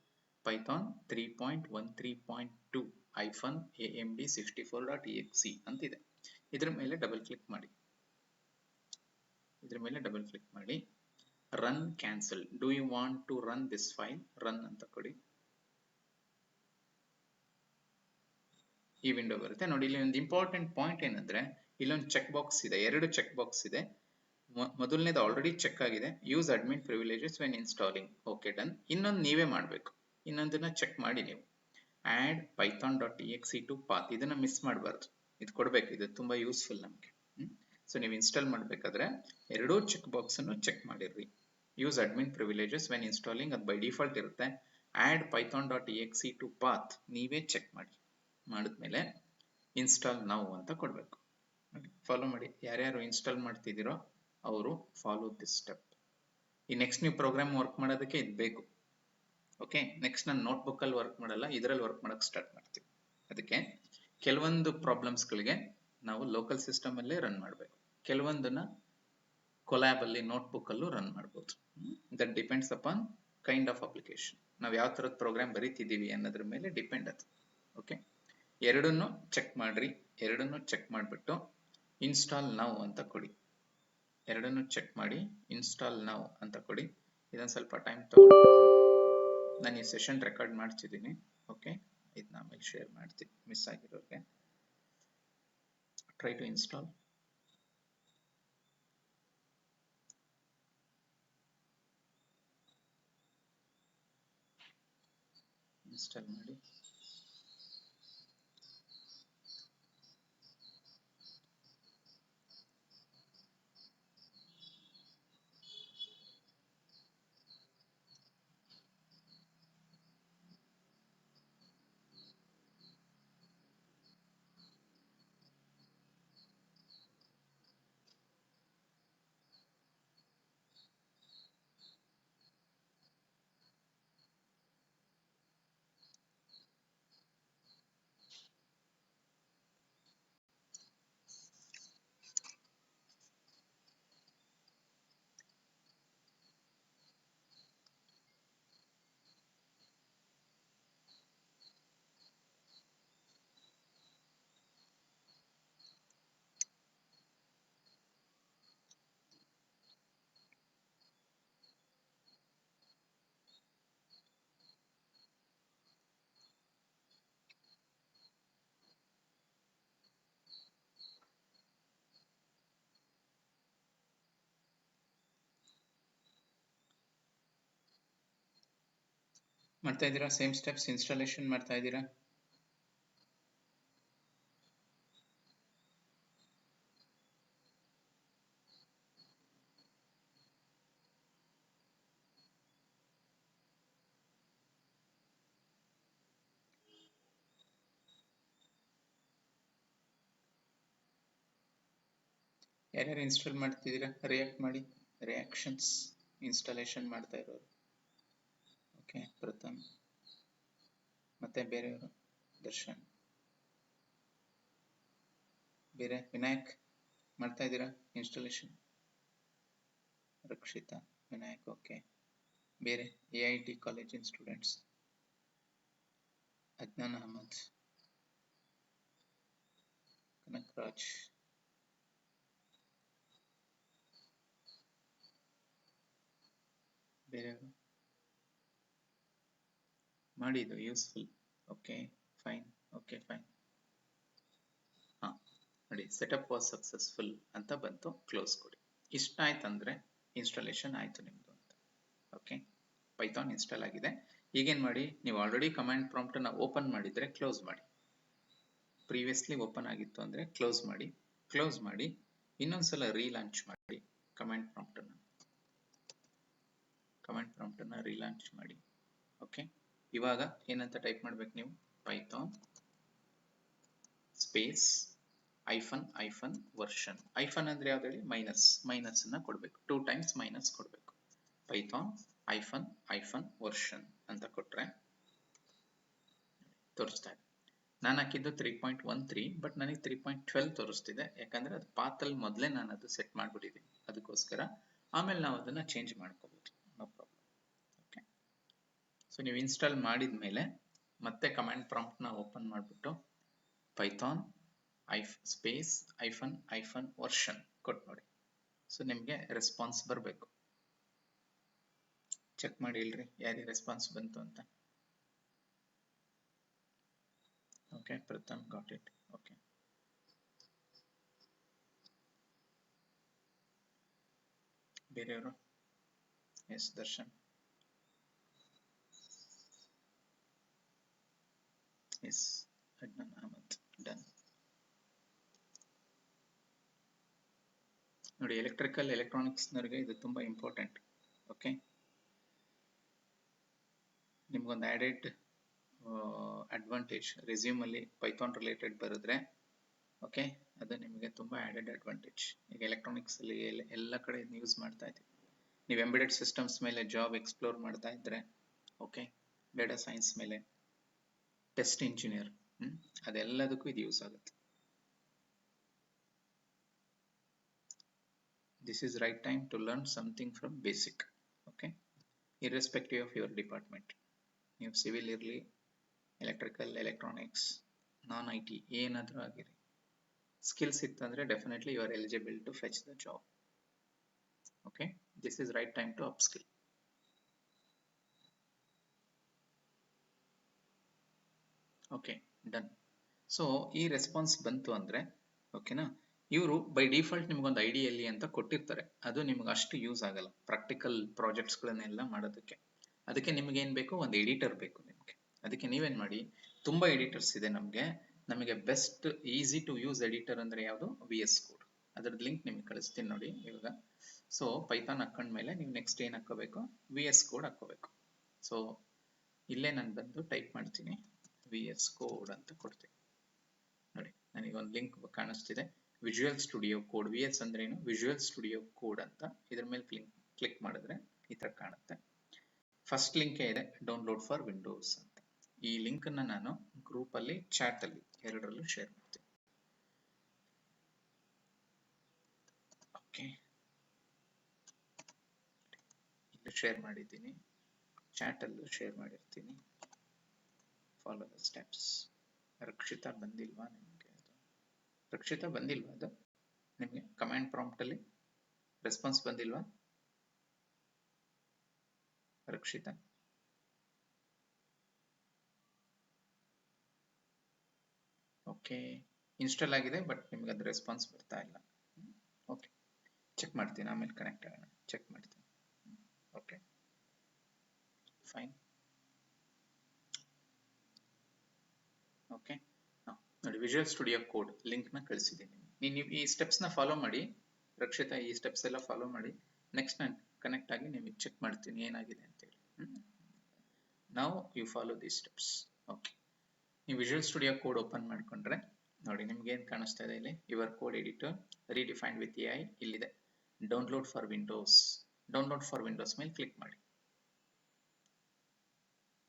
ಪೈಥಾನ್ 3.13.2 -amd64.exe ಅಂತಿದೆ. ಇದ್ರ ಮೇಲೆ ಡಬಲ್ ಕ್ಲಿಕ್ ಮಾಡಿ. ಇದ್ರ ಮೇಲೆ ಡಬಲ್ ಕ್ಲಿಕ್ ಮಾಡಿ, run cancel, do you want to run this file, run ಅಂತ ಕೊಡಿ. ಈ ವಿಂಡೋ ಬರುತ್ತೆ ನೋಡಿ. ಇಲ್ಲಿ ಒಂದು ಇಂಪಾರ್ಟೆಂಟ್ ಪಾಯಿಂಟ್ ಏನಂದ್ರೆ, ಇಲ್ಲೊಂದು ಚೆಕ್ ಬಾಕ್ಸ್ ಇದೆ, 2 ಚೆಕ್ ಬಾಕ್ಸ್ ಇದೆ. ಮೊದಲನೇದು ಆಲ್ರೆಡಿ ಚೆಕ್ ಆಗಿದೆ, use admin privileges when installing, okay done. ಇನ್ನೊಂದು ನೀವೇ ಮಾಡಬೇಕು, ಇನ್ನೊಂದನ್ನ ಚೆಕ್ ಮಾಡಿ ನೀವು, ಆಡ್ python.exe to path, ಇದನ್ನ ಮಿಸ್ ಮಾಡಬಾರ್ದು, ಇದು ಕೊಡ್ಬೇಕು, ಇದು ತುಂಬಾ ಯೂಸ್ಫುಲ್ ನಮಗೆ. ಸೊ ನೀವು ಇನ್ಸ್ಟಾಲ್ ಮಾಡಬೇಕಾದ್ರೆ ಎರಡೂ ಚೆಕ್ ಬಾಕ್ಸ್ ಅನ್ನು ಚೆಕ್ ಮಾಡಿರ್ರಿ. Use admin privileges when installing ಅದು ಬೈ ಡಿಫಾಲ್ಟ್ ಇರುತ್ತೆ, ಆಡ್ python.exe to path ನೀವೇ ಚೆಕ್ ಮಾಡಿ. ಮಾಡಿದ್ಮೇಲೆ ಇನ್ಸ್ಟಾಲ್ ನೌ ಅಂತ ಕೊಡಬೇಕು. ಫಾಲೋ ಮಾಡಿ, ಯಾರ್ಯಾರು ಇನ್ಸ್ಟಾಲ್ ಮಾಡ್ತಿದ್ದೀರೋ ಅವರು ಫಾಲೋ ದಿಸ್ ಸ್ಟೆಪ್. ಈ ನೆಕ್ಸ್ಟ್ ನೀವು ಪ್ರೋಗ್ರಾಮ್ ವರ್ಕ್ ಮಾಡೋದಕ್ಕೆ ಇದು ಬೇಕು. ಓಕೆ, ನೆಕ್ಸ್ಟ್ ನಾನು ನೋಟ್ಬುಕ್ ಅಲ್ಲಿ ವರ್ಕ್ ಮಾಡಲ್ಲ, ಇದರಲ್ಲಿ ವರ್ಕ್ ಮಾಡಕ್ಕೆ ಸ್ಟಾರ್ಟ್ ಮಾಡ್ತೀವಿ. ಅದಕ್ಕೆ ಕೆಲವೊಂದು ಪ್ರಾಬ್ಲಮ್ಸ್ಗಳಿಗೆ ನಾವು ಲೋಕಲ್ ಸಿಸ್ಟಮ್ ಅಲ್ಲೇ ರನ್ ಮಾಡಬೇಕು, ಕೆಲವೊಂದನ್ನ ಕೊಲ್ಯಾಬ್ ಅಲ್ಲಿ ನೋಟ್ಬುಕ್ ಅಲ್ಲೂ ರನ್ ಮಾಡ್ಬೋದು. That depends upon kind of application, ನಾವು ಯಾವ ತರದ ಪ್ರೋಗ್ರಾಮ್ ಬರೀತಿದ್ದೀವಿ ಅನ್ನೋದ್ರ ಮೇಲೆ ಡಿಪೆಂಡ್ ಅದು. ಓಕೆ, ಎರಡನ್ನು ಚೆಕ್ ಮಾಡ್ರಿ, ಎರಡನ್ನು ಚೆಕ್ ಮಾಡಿಬಿಟ್ಟು ಇನ್ಸ್ಟಾಲ್ ನೌ ಅಂತ ಕೊಡಿ. ಎರಡನ್ನು ಚೆಕ್ ಮಾಡಿ ಇನ್ಸ್ಟಾಲ್ ನೌ ಅಂತ ಕೊಡಿ. ಇದೊಂದು ಸ್ವಲ್ಪ ಟೈಮ್ ತಗೊಂಡು ನಾನು ಈ ಸೆಷನ್ ರೆಕಾರ್ಡ್ ಮಾಡ್ತಿದ್ದೀನಿ. ಓಕೆ, ಇದನ್ನ ಆಮೇಲೆ ಶೇರ್ ಮಾಡ್ತೀನಿ ಮಿಸ್ ಆಗಿರೋರಿಗೆ. Try to install. ಇನ್ಸ್ಟಾಲ್ ಮಾಡಿ. ಮಾಡ್ತಾ ಇದ್ದೀರಾ? ಸೇಮ್ ಸ್ಟೆಪ್ಸ್ ಇನ್ಸ್ಟಾಲೇಷನ್ ಮಾಡ್ತಾ ಇದ್ದೀರಾ? ಯಾರ್ಯಾರು ಇನ್ಸ್ಟಾಲ್ ಮಾಡ್ತಿದ್ದೀರಾ ರಿಯಾಕ್ಟ್ ಮಾಡಿ. ರಿಯಾಕ್ಷನ್ಸ್ ಇನ್ಸ್ಟಾಲೇಷನ್ ಮಾಡ್ತಾ ಇರೋರು. ಓಕೆ, ಪ್ರಥಮ್ ಮತ್ತೆ ಬೇರೆಯವರು, ದರ್ಶನ್, ಬೇರೆ ವಿನಾಯಕ್ ಮಾಡ್ತಾ ಇದ್ದೀರಾ ಇನ್ಸ್ಟಾಲೇಷನ್? ರಕ್ಷಿತಾ, ವಿನಾಯಕ್, ಓಕೆ. ಬೇರೆ AIT ಕಾಲೇಜಿನ ಸ್ಟೂಡೆಂಟ್ಸ್, ಅದ್ನಾನ್ ಅಹಮದ್, ಕನಕರಾಜ್, ಬೇರೆಯವರು ಮಾಡಿ, ಇದು useful. Okay fine, okay fine. ಹಾ ನೋಡಿ, ಸೆಟಪ್ ವಾಸ್ ಸಕ್ಸಸ್ಫುಲ್ ಅಂತ ಬಂತು, ಕ್ಲೋಸ್ ಕೊಡಿ. ಇಷ್ಟ ಆಯ್ತಂದ್ರೆ ಇನ್ಸ್ಟಾಲೇಷನ್ ಆಯ್ತು ನಿಮ್ದು ಅಂತ. ಓಕೆ, ಪೈಥಾನ್ ಇನ್ಸ್ಟಾಲ್ ಆಗಿದೆ. ಈಗೇನ್ ಮಾಡಿ, ನೀವು ಆಲ್ರೆಡಿ ಕಮಾಂಡ್ ಪ್ರಾಂಪ್ಟ್ ಅನ್ನ ಓಪನ್ ಮಾಡಿದ್ರೆ ಕ್ಲೋಸ್ ಮಾಡಿ. ಪ್ರೀವಿಯಸ್ಲಿ ಓಪನ್ ಆಗಿತ್ತು ಅಂದ್ರೆ ಕ್ಲೋಸ್ ಮಾಡಿ. ಕ್ಲೋಸ್ ಮಾಡಿ ಇನ್ನೊಂದ್ಸಲ ರೀಲಾಂಚ್ ಮಾಡಿ ಕಮಾಂಡ್ ಪ್ರಾಂಪ್ಟ್ ಅನ್ನ ರೀಲಾಂಚ್ ಮಾಡಿ. ಓಕೆ, ಇವಾಗ ಏನಂತ ಟೈಪ್ ಮಾಡ್ಬೇಕು ನೀವು, ಪೈಥಾನ್ ಸ್ಪೇಸ್ ಐಫನ್ ವರ್ಷನ್. ಐಫನ್ ಅಂದ್ರೆ ಯಾವ್ದು ಹೇಳಿ, ಮೈನಸ್ ಅನ್ನ ಕೊಡ್ಬೇಕು, 2 ಟೈಮ್ಸ್ ಮೈನಸ್ ಕೊಡ್ಬೇಕು. ಪೈಥಾನ್ ಐಫನ್ ವರ್ಷನ್ ಅಂತ ಕೊಟ್ರೆ ತೋರಿಸ್ತಾ ಇದೆ. ನಾನು ಹಾಕಿದ್ದು 3.13, ಬಟ್ ನನಗೆ 3.12 ತೋರಿಸ್ತಿದೆ, ಯಾಕಂದ್ರೆ ಅದು ಪಾತಲ್ಲಿ ಮೊದಲೇ ನಾನು ಅದು ಸೆಟ್ ಮಾಡ್ಬಿಟ್ಟಿದ್ದೀನಿ, ಅದಕ್ಕೋಸ್ಕರ. ಆಮೇಲೆ ನಾವು ಅದನ್ನ ಚೇಂಜ್ ಮಾಡ್ಕೋಬಹುದು, ನೋ ಪ್ರಾಬ್ಲಮ್. ಓಕೆ, ಸೊ ನೀವು ಇನ್ಸ್ಟಾಲ್ ಮಾಡಿದ ಮೇಲೆ ಮತ್ತೆ ಕಮಾಂಡ್ ಪ್ರಾಂಪ್ಟ್ ನ ಓಪನ್ ಮಾಡಿಬಿಟ್ಟು ಪೈಥಾನ್ ಸ್ಪೇಸ್ ಐಫನ್ ವರ್ಷನ್ ಕೊಟ್ಟು ನೋಡಿ. ಸೊ ನಿಮಗೆ ರೆಸ್ಪಾನ್ಸ್ ಬರಬೇಕು. ಚೆಕ್ ಮಾಡಿ ಇಲ್ರಿ ಯಾರಿಗೆ ರೆಸ್ಪಾನ್ಸ್ ಬಂತು ಅಂತ. Okay, Pratham got it. Okay, ಬೇರೆಯವರು? Yes, Darshan. Yes, Adnan Ahmed. Done. ನೋಡಿ, ಎಲೆಕ್ಟ್ರಾನಿಕ್ಸ್ನವ್ರಿಗೆ ಇದು ತುಂಬಾ ಇಂಪಾರ್ಟೆಂಟ್. ಓಕೆ, ನಿಮ್ಗೊಂದು ಆಡೆಡ್ ಅಡ್ವಾಂಟೇಜ್ ರೆಸ್ಯೂಮ್ ಅಲ್ಲಿ ಪೈಥಾನ್ ರಿಲೇಟೆಡ್ ಬರೆದ್ರೆ, ಓಕೆ, ಅದು ನಿಮಗೆ ತುಂಬಾ ಆಡೆಡ್ ಅಡ್ವಾಂಟೇಜ್. ಈಗ ಎಲೆಕ್ಟ್ರಾನಿಕ್ಸ್ ಅಲ್ಲಿ ಎಲ್ಲ ಕಡೆ ಯೂಸ್ ಮಾಡ್ತಾ ಇದ್ದೀವಿ. ನೀವು ಎಂಬೆಡೆಡ್ ಸಿಸ್ಟಮ್ಸ್ ಮೇಲೆ ಜಾಬ್ ಎಕ್ಸ್ಪ್ಲೋರ್ ಮಾಡ್ತಾ ಇದ್ರೆ, ಓಕೆ, ಡೇಟಾ ಸೈನ್ಸ್ ಮೇಲೆ, ಟೆಸ್ಟ್ ಇಂಜಿನಿಯರ್, ಅದೆಲ್ಲದಕ್ಕೂ ಇದು ಯೂಸ್ ಆಗುತ್ತೆ. This is right time to learn something from basic. Okay, irrespective of your department. ನೀವು ಸಿವಿಲ್ ಇರಲಿ, ಎಲೆಕ್ಟ್ರಿಕಲ್, ಎಲೆಕ್ಟ್ರಾನಿಕ್ಸ್, ನಾನ್ IT ಏನಾದರೂ ಆಗಿರಿ, ಸ್ಕಿಲ್ಸ್ ಇತ್ತಂದ್ರೆ definitely you are eligible to fetch the job. Okay, this is right time to upskill. Okay, done. So ಈ ರೆಸ್ಪಾನ್ಸ್ ಬಂತು ಅಂದ್ರೆ, ಓಕೆನಾ, ಇವರು ಬೈ ಡಿಫಾಲ್ಟ್ ನಿಮ್ಗೊಂದು IDLE ಅಂತ ಕೊಟ್ಟಿರ್ತಾರೆ, ಅದು ನಿಮ್ಗೆ ಅಷ್ಟು ಯೂಸ್ ಆಗಲ್ಲ ಪ್ರಾಕ್ಟಿಕಲ್ ಪ್ರಾಜೆಕ್ಟ್ಸ್ಗಳನ್ನೆಲ್ಲ ಮಾಡೋದಕ್ಕೆ. ಅದಕ್ಕೆ ನಿಮ್ಗೆ ಏನ್ ಬೇಕು, ಒಂದು ಎಡಿಟರ್ ಬೇಕು ನಿಮ್ಗೆ. ಅದಕ್ಕೆ ನೀವೇನ್ ಮಾಡಿ, ತುಂಬಾ ಎಡಿಟರ್ಸ್ ಇದೆ ನಮಗೆ best easy to use editor ಅಂದ್ರೆ ಯಾವುದು, VS ಕೋಡ್. ಅದ್ರದ್ದು ಲಿಂಕ್ ನಿಮ್ಗೆ ಕಳಿಸ್ತೀನಿ ನೋಡಿ ಇವಾಗ. ಸೊ ಪೈಥಾನ್ ಹಾಕೊಂಡ್ಮೇಲೆ ನೀವು ನೆಕ್ಸ್ಟ್ ಏನ್ ಹಾಕೋಬೇಕು, VS ಕೋಡ್ ಹಾಕೋಬೇಕು. ಸೊ ಇಲ್ಲೇ ನಾನು ಬಂದು ಟೈಪ್ ಮಾಡ್ತೀನಿ, VS ಕೋಡ್ ಅಂತ ಕೊಡ್ತೀನಿ ನೋಡಿ. ನನಗೆ ಒಂದು ಲಿಂಕ್ ಕಾಣಿಸ್ತಿದೆ, ವಿಜುವಲ್ ಸ್ಟುಡಿಯೋ ಕೋಡ್. VS ಅಂದ್ರೆ ಏನು, ವಿಜುವಲ್ ಸ್ಟುಡಿಯೋ ಕೋಡ್ ಅಂತ. ಇದ್ರ ಮೇಲೆ ಕ್ಲಿಕ್ ಮಾಡಿದ್ರೆ ಈ ತರ ಕಾಣುತ್ತೆ. ಫಸ್ಟ್ ಲಿಂಕ್ ಇದೆ, ಡೌನ್ಲೋಡ್ ಫಾರ್ ವಿಂಡೋಸ್ ಅಂತ. ಈ ಲಿಂಕ್ ಅನ್ನ ನಾನು ಗ್ರೂಪ್ ಅಲ್ಲಿ, ಚಾಟ್ ಅಲ್ಲಿ, ಎರಡರಲ್ಲೂ ಶೇರ್ ಮಾಡ್ತೀನಿ. ಓಕೆ, ಇಲ್ಲಿ ಶೇರ್ ಮಾಡಿದ್ದೀನಿ, ಚಾಟ್ ಅಲ್ಲೂ ಶೇರ್ ಮಾಡಿರ್ತೀನಿ. Follow the steps. ರಕ್ಷಿತಾ ಬಂದಿಲ್ವಾ ನಿಮಗೆ? ರಕ್ಷಿತಾ ಬಂದಿಲ್ವಾ? ಅದು ನಿಮಗೆ ಕಮಾಂಡ್ ಪ್ರಾಂಪ್ಟ್ ಅಲ್ಲಿ ರೆಸ್ಪಾನ್ಸ್ ಬಂದಿಲ್ವಾ ರಕ್ಷಿತಾ? ಓಕೆ, ಇನ್ಸ್ಟಾಲ್ ಆಗಿದೆ, ಬಟ್ ನಿಮ್ಗೆ ಅದು ರೆಸ್ಪಾನ್ಸ್ ಬರ್ತಾ ಇಲ್ಲ. ಓಕೆ, ಚೆಕ್ ಮಾಡ್ತೀನಿ, ಆಮೇಲೆ ಕನೆಕ್ಟ್ ಆಗೋಣ, ಚೆಕ್ ಮಾಡ್ತೀನಿ. Okay, fine. ಓಕೆ, ನೋಡಿ, ವಿಜುವಲ್ ಸ್ಟುಡಿಯೋ ಕೋಡ್ ಲಿಂಕ್ ನ ಕಳಿಸಿದ್ದೀನಿ. ನೀವು ಈ ಸ್ಟೆಪ್ಸ್ ನ ಫಾಲೋ ಮಾಡಿ ರಕ್ಷಿತಾ, ಈ ಸ್ಟೆಪ್ಸ್ ಎಲ್ಲ ಫಾಲೋ ಮಾಡಿ. ನೆಕ್ಸ್ಟ್ ನಾನು ಕನೆಕ್ಟ್ ಆಗಿ ನಿಮಗೆ ಚೆಕ್ ಮಾಡ್ತೀನಿ ಏನಾಗಿದೆ ಅಂತೇಳಿ. ನಾವು you follow these steps. Okay, ನೀವು ವಿಜುವಲ್ ಸ್ಟುಡಿಯೋ ಕೋಡ್ ಓಪನ್ ಮಾಡ್ಕೊಂಡ್ರೆ ನೋಡಿ, ನಿಮ್ಗೆ ಏನ್ ಕಾಣಿಸ್ತಾ ಇದೆ ಇಲ್ಲಿ, your code editor redefined with AI ಇಲ್ಲಿದೆ. Download for Windows, download for Windows ಮೇಲೆ ಕ್ಲಿಕ್ ಮಾಡಿ.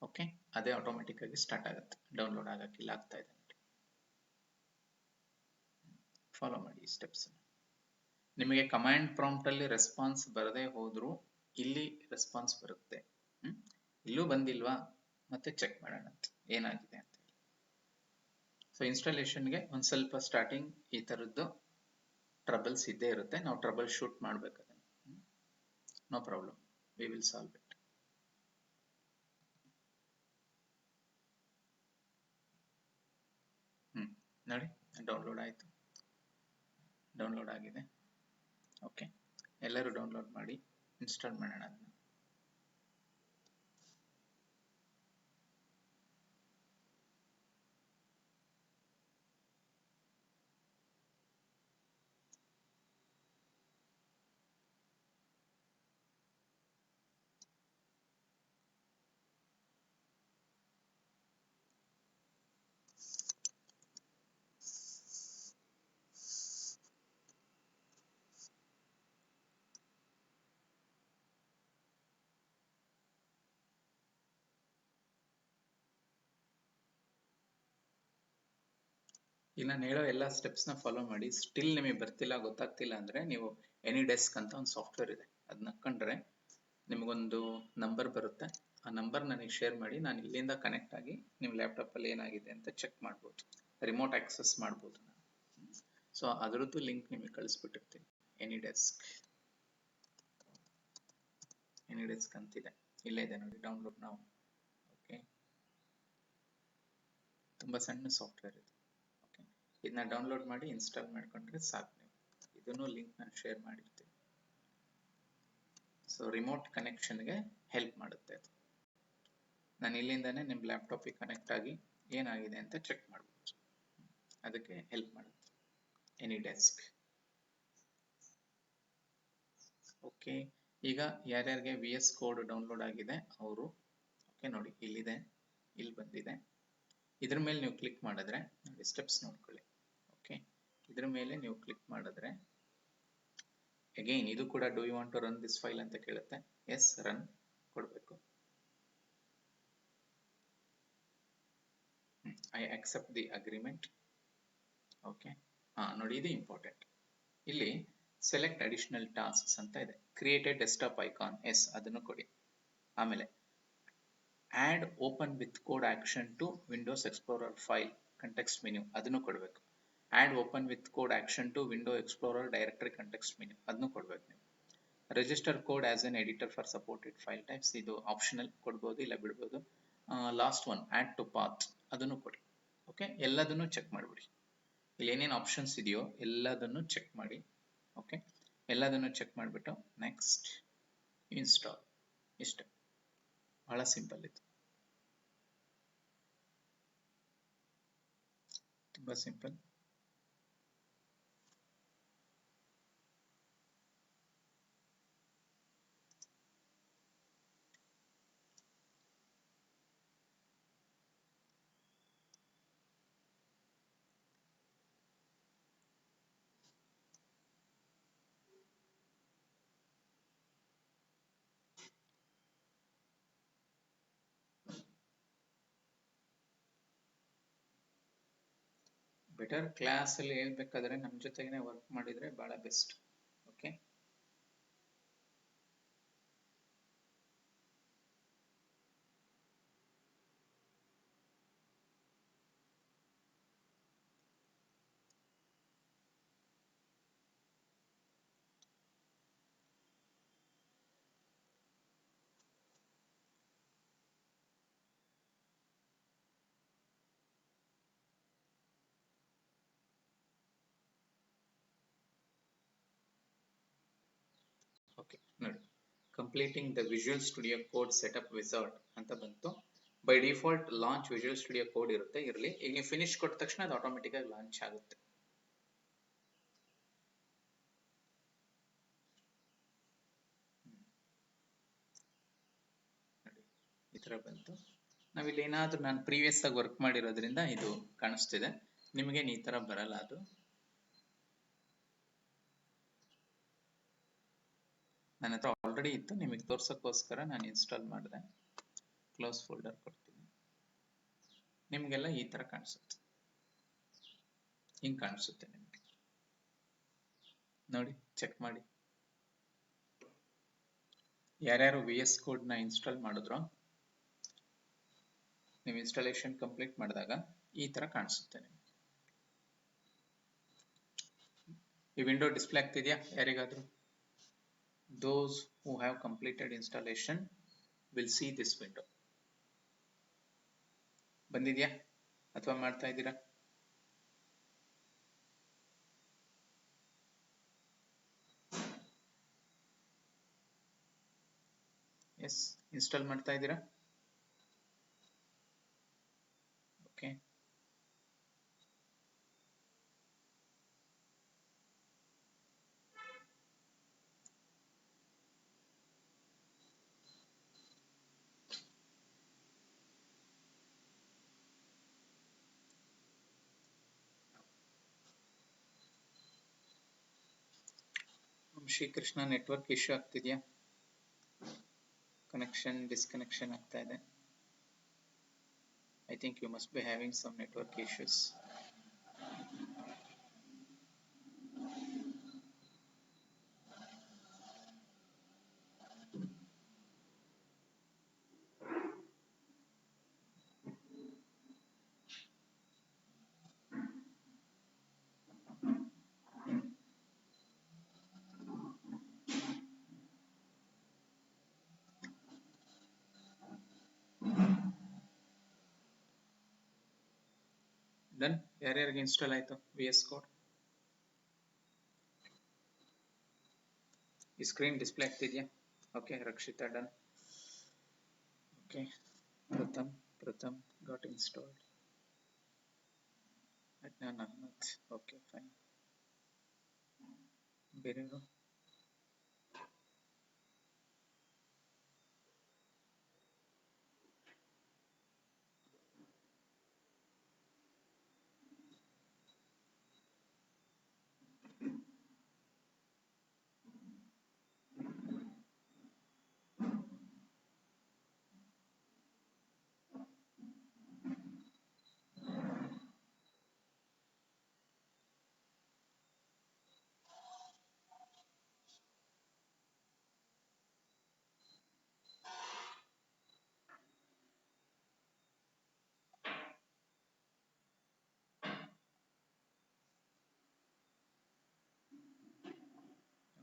ಓಕೆ, ಅದೇ ಆಟೋಮೆಟಿಕ್ ಆಗಿ ಸ್ಟಾರ್ಟ್ ಆಗುತ್ತೆ, ಡೌನ್ಲೋಡ್ ಆಗಕ್ಕೆ ಇಲ್ಲ, ಆಗ್ತಾ ಇದೆ. ಫಾಲೋ ಮಾಡಿ ಈ ಸ್ಟೆಪ್ಸ್. ನಿಮಗೆ ಕಮಾಂಡ್ ಪ್ರಾಂಪ್ಟ್ ಅಲ್ಲಿ ರೆಸ್ಪಾನ್ಸ್ ಬರದೇ ಹೋದ್ರು ಇಲ್ಲಿ ರೆಸ್ಪಾನ್ಸ್ ಬರುತ್ತೆ. ಇಲ್ಲೂ ಬಂದಿಲ್ವಾ, ಮತ್ತೆ ಚೆಕ್ ಮಾಡೋಣ ಏನಾಗಿದೆ ಅಂತ. ಸೊ ಇನ್ಸ್ಟಾಲೇಷನ್ಗೆ ಒಂದ್ ಸ್ವಲ್ಪ ಸ್ಟಾರ್ಟಿಂಗ್ ಈ ತರದ್ದು ಟ್ರಬಲ್ಸ್ ಇದ್ದೇ ಇರುತ್ತೆ, ನಾವು ಟ್ರಬಲ್ ಶೂಟ್ ಮಾಡ್ಬೇಕು ಅದನ್ನ. No problem, we will solve it. ನೋಡಿ, ಡೌನ್ಲೋಡ್ ಆಯ್ತು, ಡೌನ್ಲೋಡ್ ಆಗಿದೆ. ಓಕೆ, ಎಲ್ಲರೂ ಡೌನ್ಲೋಡ್ ಮಾಡಿ ಇನ್ಸ್ಟಾಲ್ ಮಾಡೋಣ ಅದನ್ನ. ಈಗ ನಾನು ಹೇಳೋ ಎಲ್ಲ ಸ್ಟೆಪ್ಸ್ನ ಫಾಲೋ ಮಾಡಿ ಸ್ಟಿಲ್ ನಿಮಗೆ ಬರ್ತಿಲ್ಲ ಗೊತ್ತಾಗ್ತಿಲ್ಲ ಅಂದರೆ ನೀವು ಎನಿ ಡೆಸ್ಕ್ ಅಂತ ಒಂದು ಸಾಫ್ಟ್ವೇರ್ ಇದೆ, ಅದನ್ನ ಕಂಡ್ರೆ ನಿಮಗೊಂದು ನಂಬರ್ ಬರುತ್ತೆ. ಆ ನಂಬರ್ ನನಗೆ ಶೇರ್ ಮಾಡಿ, ನಾನು ಇಲ್ಲಿಂದ ಕನೆಕ್ಟ್ ಆಗಿ ನಿಮ್ಮ ಲ್ಯಾಪ್ಟಾಪಲ್ಲಿ ಏನಾಗಿದೆ ಅಂತ ಚೆಕ್ ಮಾಡ್ಬೋದು, ರಿಮೋಟ್ ಆಕ್ಸೆಸ್ ಮಾಡ್ಬೋದು ನಾನು. ಸೊ ಅದರದ್ದು ಲಿಂಕ್ ನಿಮಗೆ ಕಳಿಸ್ಬಿಟ್ಟಿರ್ತೀನಿ. ಎನಿ ಡೆಸ್ಕ್ ಅಂತಿದೆ, ಇಲ್ಲೇ ಇದೆ ನೋಡಿ, ಡೌನ್ಲೋಡ್ ನಾವು. ಓಕೆ, ತುಂಬ ಸಣ್ಣ ಸಾಫ್ಟ್ವೇರ್ ಇದು. ಓಕೆ, ಇದನ್ನ ಡೌನ್ಲೋಡ್ ಮಾಡಿ ಇನ್ಸ್ಟಾಲ್ ಮಾಡ್ಕೊಂಡ್ರೆ ಸಾಕು ನೀವು. ಇದನ್ನು ಲಿಂಕ್ ನಾನು ಶೇರ್ ಮಾಡಿರ್ತೀನಿ. ಸೊ ರಿಮೋಟ್ ಕನೆಕ್ಷನ್ಗೆ ಹೆಲ್ಪ್ ಮಾಡುತ್ತೆ ಅದು. ನಾನು ಇಲ್ಲಿಂದಾನೇ ನಿಮ್ಮ ಲ್ಯಾಪ್ಟಾಪಿಗೆ ಕನೆಕ್ಟ್ ಆಗಿ ಏನಾಗಿದೆ ಅಂತ ಚೆಕ್ ಮಾಡ್ಬೋದು, ಅದಕ್ಕೆ ಹೆಲ್ಪ್ ಮಾಡುತ್ತೆ ಎನಿ ಡೆಸ್ಕ್. ಓಕೆ, ಈಗ ಯಾರ್ಯಾರಿಗೆ VS ಕೋಡ್ ಡೌನ್ಲೋಡ್ ಆಗಿದೆ ಅವರು, ಓಕೆ ನೋಡಿ ಇಲ್ಲಿದೆ, ಇಲ್ಲಿ ಬಂದಿದೆ. ಇದ್ರ ಮೇಲೆ ನೀವು ಕ್ಲಿಕ್ ಮಾಡಿದ್ರೆ ನೋಡಿ, ಸ್ಟೆಪ್ಸ್ ನೋಡ್ಕೊಳ್ಳಿ. ಓಕೆ, ಇದ್ರ ಮೇಲೆ ನೀವು ಕ್ಲಿಕ್ ಮಾಡಿದ್ರೆ ಅಗೈನ್ ಇದು ಕೂಡ do you want to run this file ಅಂತ ಕೇಳುತ್ತೆ. ಎಸ್, ರನ್ ಕೊಡಬೇಕು. I accept the agreement. Okay, ನೋಡಿ ಇದು ಇಂಪಾರ್ಟೆಂಟ್. ಇಲ್ಲಿ ಸೆಲೆಕ್ಟ್ ಅಡಿಷನಲ್ ಟಾಸ್ಕ್ಸ್ ಅಂತ ಇದೆ. ಕ್ರಿಯೇಟೆಡ್ ಡೆಸ್ಕ್ಟಾಪ್ ಐಕಾನ್, ಎಸ್ ಅದನ್ನು ಕೊಡಿ. ಆಮೇಲೆ add open with code action to windows explorer file context menu, ಅದನ್ನು ಕೊಡಬೇಕು. Add open with code action to window explorer directory context menu, ಅದನ್ನು ಕೊಡಬೇಕು ನೀವು. Register code as an editor for supported file types, ಇದು ಆಪ್ಷನಲ್, ಕೊಡ್ಬೋದು ಇಲ್ಲ ಬಿಡ್ಬೋದು. Last one add to path, ಅದನ್ನು ಕೊಡಿ. ಓಕೆ, ಎಲ್ಲದನ್ನು ಚೆಕ್ ಮಾಡಿಬಿಡಿ. ಇಲ್ಲಿ ಏನೇನು ಆಪ್ಷನ್ಸ್ ಇದೆಯೋ ಎಲ್ಲದನ್ನು ಚೆಕ್ ಮಾಡಿ. ಓಕೆ, ಎಲ್ಲದನ್ನು ಚೆಕ್ ಮಾಡಿಬಿಟ್ಟು ನೆಕ್ಸ್ಟ್ ಇನ್ಸ್ಟಾಲ್. ಇಷ್ಟೇ, ಬಹಳ ಸಿಂಪಲ್ ಇದು, ತುಂಬ ಸಿಂಪಲ್. ಬೆಟರ್ ಕ್ಲಾಸಲ್ಲಿ ಹೇಳ್ಬೇಕಾದ್ರೆ ನಮ್ಮ ಜೊತೆಗೇ ವರ್ಕ್ ಮಾಡಿದರೆ ಭಾಳ ಬೆಸ್ಟ್. ಓಕೆ, ಓಕೆ ನೋಡಿ, completing the visual Studio code setup wizard ಅಂತ ಬಂತು. By default launch visual Studio code ಇರುತ್ತೆ, ಇರಲಿ. ಈಗ ನೀವು ಫಿನಿಶ್ ಕೊಟ್ಟ ತಕ್ಷಣ ಅದು ಆಟೋಮೆಟಿಕ್ ಆಗಿ ಲಾಂಚ್ ಆಗುತ್ತೆ. ನೋಡಿ ಈ ಥರ ಬಂತು. ನಾವಿಲ್ಲಿ ಏನಾದರೂ ನಾನು ಪ್ರೀವಿಯಸ್ ಆಗಿ ವರ್ಕ್ ಮಾಡಿರೋದ್ರಿಂದ ಇದು ಕಾಣಿಸ್ತಿದೆ, ನಿಮಗೇನು ಈ ಥರ ಬರಲ್ಲ. ಅದು ನನ್ನ ಹತ್ರ ಆಲ್ರೆಡಿ ಇತ್ತು, ನಿಮಗೆ ತೋರ್ಸೋಕ್ಕೋಸ್ಕರ ನಾನು ಇನ್ಸ್ಟಾಲ್ ಮಾಡಿದೆ. ಕ್ಲೋಸ್ ಫೋಲ್ಡರ್ ಕೊಡ್ತೀನಿ, ನಿಮಗೆಲ್ಲ ಈ ಥರ ಕಾಣಿಸುತ್ತೆ, ಹಿಂಗೆ ಕಾಣಿಸುತ್ತೆ ನಿಮಗೆ. ನೋಡಿ ಚೆಕ್ ಮಾಡಿ, ಯಾರ್ಯಾರು VS ಕೋಡ್ನ ಇನ್ಸ್ಟಾಲ್ ಮಾಡಿದ್ರೋ ನೀವು ಇನ್ಸ್ಟಾಲೇಷನ್ ಕಂಪ್ಲೀಟ್ ಮಾಡಿದಾಗ ಈ ಥರ ಕಾಣಿಸುತ್ತೆ ನಿಮಗೆ. ಈ ವಿಂಡೋ ಡಿಸ್ಪ್ಲೇ ಆಗ್ತಿದೆಯಾ ಯಾರಿಗಾದರೂ? Those who have completed installation will see this window. ಬಂದಿದೆಯಾ ಅಥವಾ ಮಾಡ್ತಾ ಇದ್ದೀರಾ? ಎಸ್, ಇನ್ಸ್ಟಾಲ್ ಮಾಡ್ತಾ ಇದ್ದೀರಾ? ಓಕೆ, ಶ್ರೀಕೃಷ್ಣ ನೆಟ್ವರ್ಕ್ ಇಶ್ಯೂ ಆಗ್ತಿದೆಯಾ? ಕನೆಕ್ಷನ್ ಡಿಸ್ಕನೆಕ್ಷನ್ ಆಗ್ತಾ ಇದೆ. I think you must be having some network issues. Done. ಯಾರ್ಯಾರಿಗೆ ಇನ್ಸ್ಟಾಲ್ ಆಯ್ತು VS ಕೋಡ್? ಈ ಸ್ಕ್ರೀನ್ ಡಿಸ್ಪ್ಲೇ ಆಗ್ತಿದ್ಯಾ? Okay, Rakshita done. ಓಕೆ, ಪ್ರಥಮ್ got installed. Adnan Ahmed, okay fine. ಬೇರೆಯವರು?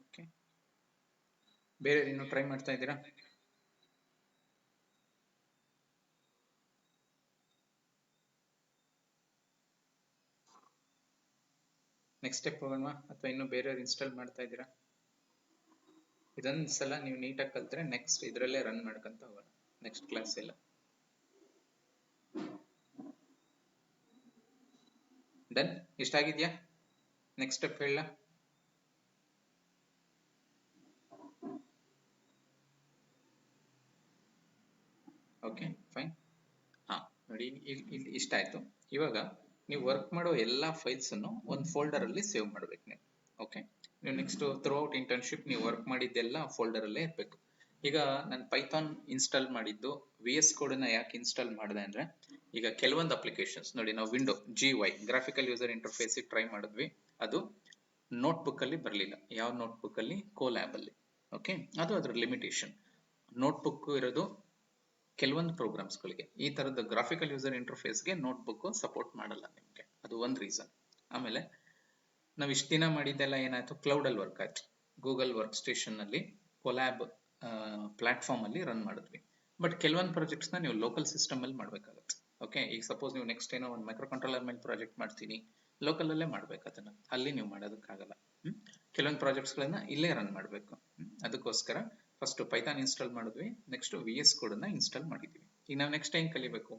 ಓಕೆ, ಬೇರೆ ಇನ್ನೂ ಟ್ರೈ ಮಾಡ್ತಾ ಇದ್ದೀರಾ? ನೆಕ್ಸ್ಟ್ ಸ್ಟೆಪ್ ಹೋಗೋಣ ಅಥವಾ ಇನ್ನೂ ಬೇರೆಯವ್ರು ಇನ್ಸ್ಟಾಲ್ ಮಾಡ್ತಾ ಇದ್ದೀರಾ? ಇದೊಂದು ಸಲ ನೀವು ನೀಟಾಗಿ ಕಲ್ತ್ರೆ ನೆಕ್ಸ್ಟ್ ಇದರಲ್ಲೇ ರನ್ ಮಾಡ್ಕೊಂತ ಹೋಗೋಣ ನೆಕ್ಸ್ಟ್ ಕ್ಲಾಸ್ ಎಲ್ಲ. ಡನ್. ಇಷ್ಟ ಆಗಿದ್ಯಾ? ನೆಕ್ಸ್ಟ್ ಸ್ಟೆಪ್ ಹೇಳ. Okay fine. ಹಾ ನೋಡಿ, ಇಲ್ಲಿ ಇಷ್ಟ ಆಯ್ತು. ಇವಾಗ ನೀವು ವರ್ಕ್ ಮಾಡೋ ಎಲ್ಲಾ ಫೈಲ್ಸ್ ಅನ್ನು ಒಂದು ಫೋಲ್ಡರ್ ಅಲ್ಲಿ ಸೇವ್ ಮಾಡ್ಬೇಕು ನೀವು. ಓಕೆ, ನೀವು ನೆಕ್ಸ್ಟ್ ಥ್ರೂ ಔಟ್ ಇಂಟರ್ನ್ಶಿಪ್ ನೀವು ವರ್ಕ್ ಮಾಡಿದ್ದೆಲ್ಲ ಫೋಲ್ಡರ್ ಅಲ್ಲೇ ಇರಬೇಕು. ಈಗ ನಾನು ಪೈಥಾನ್ ಇನ್ಸ್ಟಾಲ್ ಮಾಡಿದ್ದು VS ಕೋಡ್ ನ ಯಾಕೆ ಇನ್ಸ್ಟಾಲ್ ಮಾಡಿದೆ ಅಂದ್ರೆ, ಈಗ ಕೆಲವೊಂದು ಅಪ್ಲಿಕೇಶನ್ಸ್ ನೋಡಿ, ನಾವು window GUI graphical user interface try ಮಾಡಿದ್ವಿ, ಅದು ನೋಟ್ಬುಕ್ ಅಲ್ಲಿ ಬರಲಿಲ್ಲ. ಯಾವ ನೋಟ್ಬುಕ್ ಅಲ್ಲಿ? ಕೋಲ್ಯಾಬ್ ಅಲ್ಲಿ. ಓಕೆ, ಅದು ಅದರ ಲಿಮಿಟೇಷನ್. ನೋಟ್ಬುಕ್ ಇರೋದು ಕೆಲವೊಂದು ಪ್ರೋಗ್ರಾಮ್ಸ್ ಗಳಿಗೆ. ಈ ತರದ ಗ್ರಾಫಿಕಲ್ ಯೂಸರ್ ಇಂಟರ್ಫೇಸ್ಗೆ ನೋಟ್ಬುಕ್ ಸಪೋರ್ಟ್ ಮಾಡಲ್ಲ ನಿಮಗೆ, ಅದು ಒಂದು ರೀಸನ್. ಆಮೇಲೆ ನಾವು ಇಷ್ಟು ದಿನ ಮಾಡಿದ್ದೆಲ್ಲ ಏನಾಯ್ತು, ಕ್ಲೌಡ್ ಅಲ್ಲಿ ವರ್ಕ್ ಆಯ್ತು. ಗೂಗಲ್ ವರ್ಕ್ ಸ್ಟೇಷನ್ ಅಲ್ಲಿ ಕೊಲ್ಯಾಬ್ ಪ್ಲಾಟ್ಫಾರ್ಮ್ ಅಲ್ಲಿ ರನ್ ಮಾಡಿದ್ವಿ. ಬಟ್ ಕೆಲವೊಂದು ಪ್ರಾಜೆಕ್ಟ್ಸ್ ನ ನೀವು ಲೋಕಲ್ ಸಿಸ್ಟಮ್ ಅಲ್ಲಿ ಮಾಡ್ಬೇಕಾಗುತ್ತೆ. ಓಕೆ, ಈಗ ಸಪೋಸ್ ನೀವು ನೆಕ್ಸ್ಟ್ ಏನೋ ಒಂದು ಮೈಕ್ರೋ ಕಂಟ್ರೋಲರ್ ಮೇಲೆ ಪ್ರಾಜೆಕ್ಟ್ ಮಾಡ್ತೀನಿ, ಲೋಕಲ್ ಅಲ್ಲೇ ಮಾಡ್ಬೇಕು ಅದನ್ನ, ಅಲ್ಲಿ ನೀವು ಮಾಡೋದಕ್ಕಾಗಲ್ಲ. ಕೆಲವೊಂದು ಪ್ರಾಜೆಕ್ಟ್ಸ್ ಗಳನ್ನ ಇಲ್ಲೇ ರನ್ ಮಾಡಬೇಕು. ಅದಕ್ಕೋಸ್ಕರ ಫಸ್ಟ್ ಪೈಥಾನ್ ಇನ್ಸ್ಟಾಲ್ ಮಾಡಿದ್ವಿ, ನೆಕ್ಸ್ಟ್ VS ಕೋಡ್ ಅನ್ನ ಇನ್ಸ್ಟಾಲ್ ಮಾಡಿದ್ವಿ. ಈಗ ನಾವು ನೆಕ್ಸ್ಟ್ ಏನ್ ಕಲಿಬೇಕು?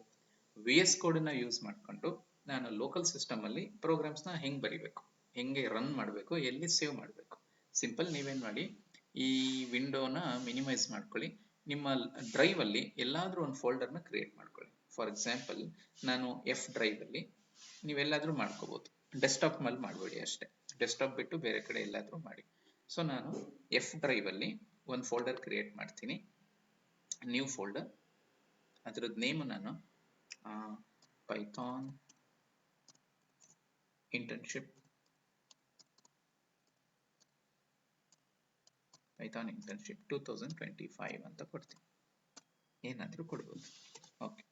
VS ಕೋಡ್ ಅನ್ನ ಯೂಸ್ ಮಾಡ್ಕೊಂಡು ನಾನು ಲೋಕಲ್ ಸಿಸ್ಟಮ್ ಅಲ್ಲಿ ಪ್ರೋಗ್ರಾಮ್ಸ್ ನ ಹೆಂಗ್ ಬರಿಬೇಕು, ಹೆಂಗೆ ರನ್ ಮಾಡಬೇಕು, ಎಲ್ಲಿ ಸೇವ್ ಮಾಡಬೇಕು. ಸಿಂಪಲ್, ನೀವೇನ್ ಮಾಡಿ, ಈ ವಿಂಡೋನ ಮಿನಿಮೈಸ್ ಮಾಡ್ಕೊಳ್ಳಿ. ನಿಮ್ಮ ಡ್ರೈವ್ ಅಲ್ಲಿ ಎಲ್ಲಾದ್ರೂ ಒಂದು ಫೋಲ್ಡರ್ ನ ಕ್ರಿಯೇಟ್ ಮಾಡ್ಕೊಳ್ಳಿ. ಫಾರ್ ಎಕ್ಸಾಂಪಲ್, ನಾನು F ಡ್ರೈವ್ ಅಲ್ಲಿ, ನೀವೆಲ್ಲಾದ್ರೂ ಮಾಡ್ಕೋಬಹುದು, ಡೆಸ್ಕ್ಟಾಪ್ ಮೇಲೆ ಮಾಡಬೇಡಿ ಅಷ್ಟೇ. ಡೆಸ್ಕ್ಟಾಪ್ ಬಿಟ್ಟು ಬೇರೆ ಕಡೆ ಎಲ್ಲಾದ್ರೂ ಮಾಡಿ. ಸೊ ನಾನು F ಡ್ರೈವ್ ಅಲ್ಲಿ ಒಂದು ಫೋಲ್ಡರ್ ಕ್ರಿಯೇಟ್ ಮಾಡ್ತೀನಿ, ನ್ಯೂ ಫೋಲ್ಡರ್. ಅದರದ್ದು ನೇಮ್ ನಾನು ಪೈಥಾನ್ ಇಂಟರ್ನ್ಶಿಪ್ 2025 ಅಂತ ಕೊಡ್ತೀನಿ. ಏನಾದ್ರೂ ಕೊಡ್ಬೋದು. Okay,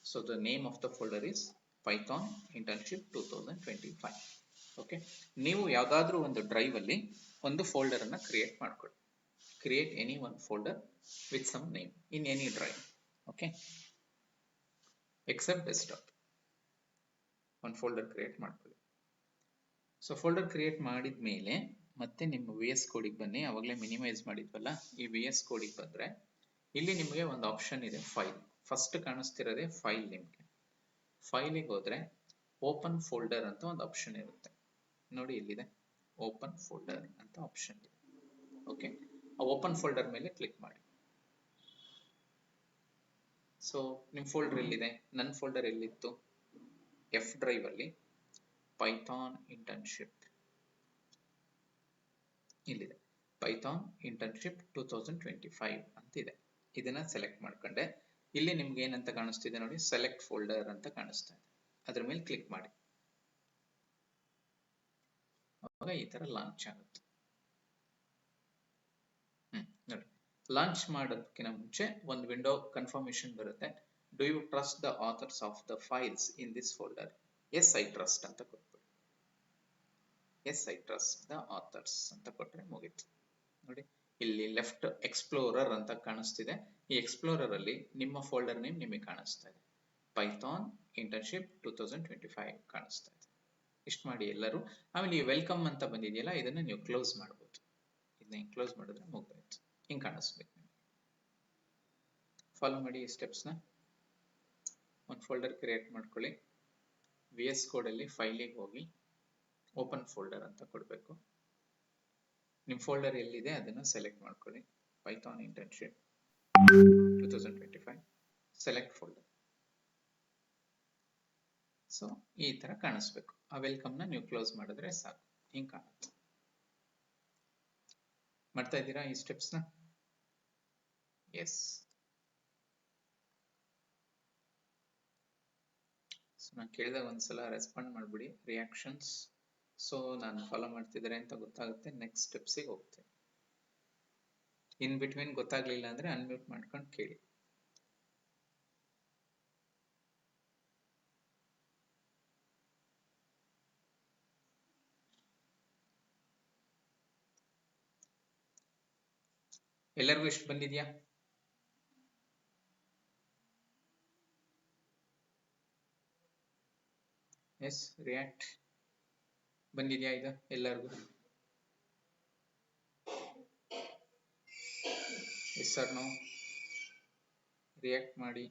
so the name of the folder is Python internship 2025. Okay, ನೀವು ಯಾವ್ದಾದ್ರೂ ಒಂದು ಡ್ರೈವ್ ಅಲ್ಲಿ ಒಂದು ಫೋಲ್ಡರ್ ಅನ್ನ ಕ್ರಿಯೇಟ್ ಮಾಡ್ಕೊಳ್ಳಿ. Create any one folder with some name in any drive. Okay, except desktop. ಒಂದು ಫೋಲ್ಡರ್ ಕ್ರಿಯೇಟ್ ಮಾಡ್ಕೊಳ್ಳಿ. ಸೊ ಫೋಲ್ಡರ್ ಕ್ರಿಯೇಟ್ ಮಾಡಿದ್ಮೇಲೆ ಮತ್ತೆ ನಿಮ್ಮ VS ಕೋಡಿಗೆ ಬನ್ನಿ. ಅವಾಗಲೇ ಮಿನಿಮೈಸ್ ಮಾಡಿದ್ವಲ್ಲ, ಈ VS ಕೋಡಿಗೆ ಬಂದ್ರೆ ಇಲ್ಲಿ ನಿಮಗೆ ಒಂದು ಆಪ್ಷನ್ ಇದೆ, ಫೈಲ್. First ಕಾಣಿಸ್ತಿರೋದೇ file. ನಿಮಗೆ ಫೈಲಿಗೆ ಹೋದ್ರೆ ಓಪನ್ ಫೋಲ್ಡರ್ ಅಂತ ಒಂದು ಆಪ್ಷನ್ ಇರುತ್ತೆ ನೋಡಿ, ಇಲ್ಲಿದೆ ಓಪನ್ ಫೋಲ್ಡರ್ ಅಂತ ಆಪ್ಷನ್ ಇದೆ. ಓಕೆ, ಆ ಓಪನ್ ಫೋಲ್ಡರ್ ಮೇಲೆ ಕ್ಲಿಕ್ ಮಾಡಿ. ಸೊ ನಿಮ್ ಫೋಲ್ಡರ್ ಎಲ್ಲಿದೆ? ನನ್ನ ಫೋಲ್ಡರ್ ಎಲ್ಲಿತ್ತು? F ಡ್ರೈವ್ ಅಲ್ಲಿ ಪೈಥಾನ್ ಇಂಟರ್ನ್ಶಿಪ್ ಇಲ್ಲಿದೆ, ಪೈಥಾನ್ ಇಂಟರ್ನ್ಶಿಪ್ 2025 ಅಂತಿದೆ. ಇದನ್ನ ಸೆಲೆಕ್ಟ್ ಮಾಡ್ಕೊಂಡೆ. ಇಲ್ಲಿ ನಿಮ್ಗೆ ಏನಂತ ಕಾಣಿಸ್ತಿದೆ ನೋಡಿ, ಸೆಲೆಕ್ಟ್ ಫೋಲ್ಡರ್ ಅಂತ ಕಾಣಿಸ್ತಾ ಇದೆ. ಅದ್ರ ಮೇಲೆ ಕ್ಲಿಕ್ ಮಾಡಿ. ಅವಾಗ ಈ ತರ ಲಾಂಚ್ ಆಗುತ್ತೆ. ನೋಡಿ, ಲಾಂಚ್ ಮಾಡೋದಕ್ಕಿಂತ ಮುಂಚೆ ಒಂದು ವಿಂಡೋ ಕನ್ಫರ್ಮೇಶನ್ ಬರುತ್ತೆ. Do you trust the authors of the files in this folder? Yes I trust ಅಂತ ಕೊಟ್ಬಿಡಿ. Yes I trust the authors ಅಂತ ಕೊಟ್ರೆ ಮುಗೀತು. ನೋಡಿ, ಇಲ್ಲಿ ಲೆಫ್ಟ್ ಎಕ್ಸ್ಪ್ಲೋರರ್ ಅಂತ ಕಾಣಿಸ್ತಿದೆ. ಈ ಎಕ್ಸ್ಪ್ಲೋರರ್ ಅಲ್ಲಿ ನಿಮ್ಮ ಫೋಲ್ಡರ್ ನೇಮ್ ನಿಮಗೆ ಕಾಣಿಸ್ತಾ ಇದೆ, ಪೈಥಾನ್ ಇಂಟರ್ನ್ಶಿಪ್ 2025 ಕಾಣಿಸ್ತಾ ಇದೆ. ಇಷ್ಟು ಮಾಡಿ ಎಲ್ಲರೂ. ಆಮೇಲೆ ಈ ವೆಲ್ಕಮ್ ಅಂತ ಬಂದಿದೆಯಲ್ಲ, ಇದನ್ನ ನೀವು ಕ್ಲೋಸ್ ಮಾಡ್ಬೋದು. ಇದನ್ನ ಕ್ಲೋಸ್ ಮಾಡಿದ್ರೆ ಮುಗ್ದಾಯ್ತು. ಹಿಂಗೆ ಕಾಣಿಸ್ಬೇಕು. ಫಾಲೋ ಮಾಡಿ ಈ ಸ್ಟೆಪ್ಸ್ನ. ಒಂದು ಫೋಲ್ಡರ್ ಕ್ರಿಯೇಟ್ ಮಾಡ್ಕೊಳ್ಳಿ. VS ಕೋಡ್ ಅಲ್ಲಿ ಫೈಲಿಗೆ ಹೋಗಿ ಓಪನ್ ಫೋಲ್ಡರ್ ಅಂತ ಕೊಡಬೇಕು. ನಿಮ್ಮ ಫೋಲ್ಡರ್ ಎಲ್ಲಿದೆ ಅದನ್ನ ಸೆಲೆಕ್ಟ್ ಮಾಡ್ಕೊಳ್ಳಿ. Python internship 2025 select folder. So ಈ ತರ ಕಾಣಿಸ್ಬೇಕು. ಆ ವೆಲ್ಕಮ್ನ ನೀವು ಕ್ಲೋಸ್ ಮಾಡಿದ್ರೆ ಸಾಕು. ಹಿಂಗೆ ಕಾಣುತ್ತೆ. ಮಾಡ್ತಾ ಇದ್ದೀರಾ ಈ ಸ್ಟೆಪ್ಸ್ನ? ಎಸ್. ಸೊ ನಾನು ಕೇಳಿದಾಗ ಒಂದ್ಸಲ ರೆಸ್ಪಾಂಡ್ ಮಾಡ್ಬಿಡಿ. ರಿಯಾಕ್ಷನ್ಸ್. ಸೊ ನಾನು ಫಾಲೋ ಮಾಡ್ತಿದ್ದಾರೆ ಅಂತ ಗೊತ್ತಾಗುತ್ತೆ. ನೆಕ್ಸ್ಟ್ ಸ್ಟೆಪ್ಸಿಗೆ ಹೋಗ್ತೀನಿ. ಇನ್ ಬಿಟ್ವೀನ್ ಗೊತ್ತಾಗ್ಲಿಲ್ಲ ಅಂದ್ರೆ ಅನ್ಮ್ಯೂಟ್ ಮಾಡ್ಕೊಂಡು ಕೇಳಿ. ಎಲ್ಲರಿಗೂ ಇಷ್ಟು ಬಂದಿದ್ಯಾ? ಎಸ್, ರಿಯಾಕ್ಟ್ ಬಂದಿದ್ಯಾ ಇದು ಎಲ್ಲರಿಗೂ? S or no? ರಿಯಾಕ್ಟ್ ಮಾಡಿ.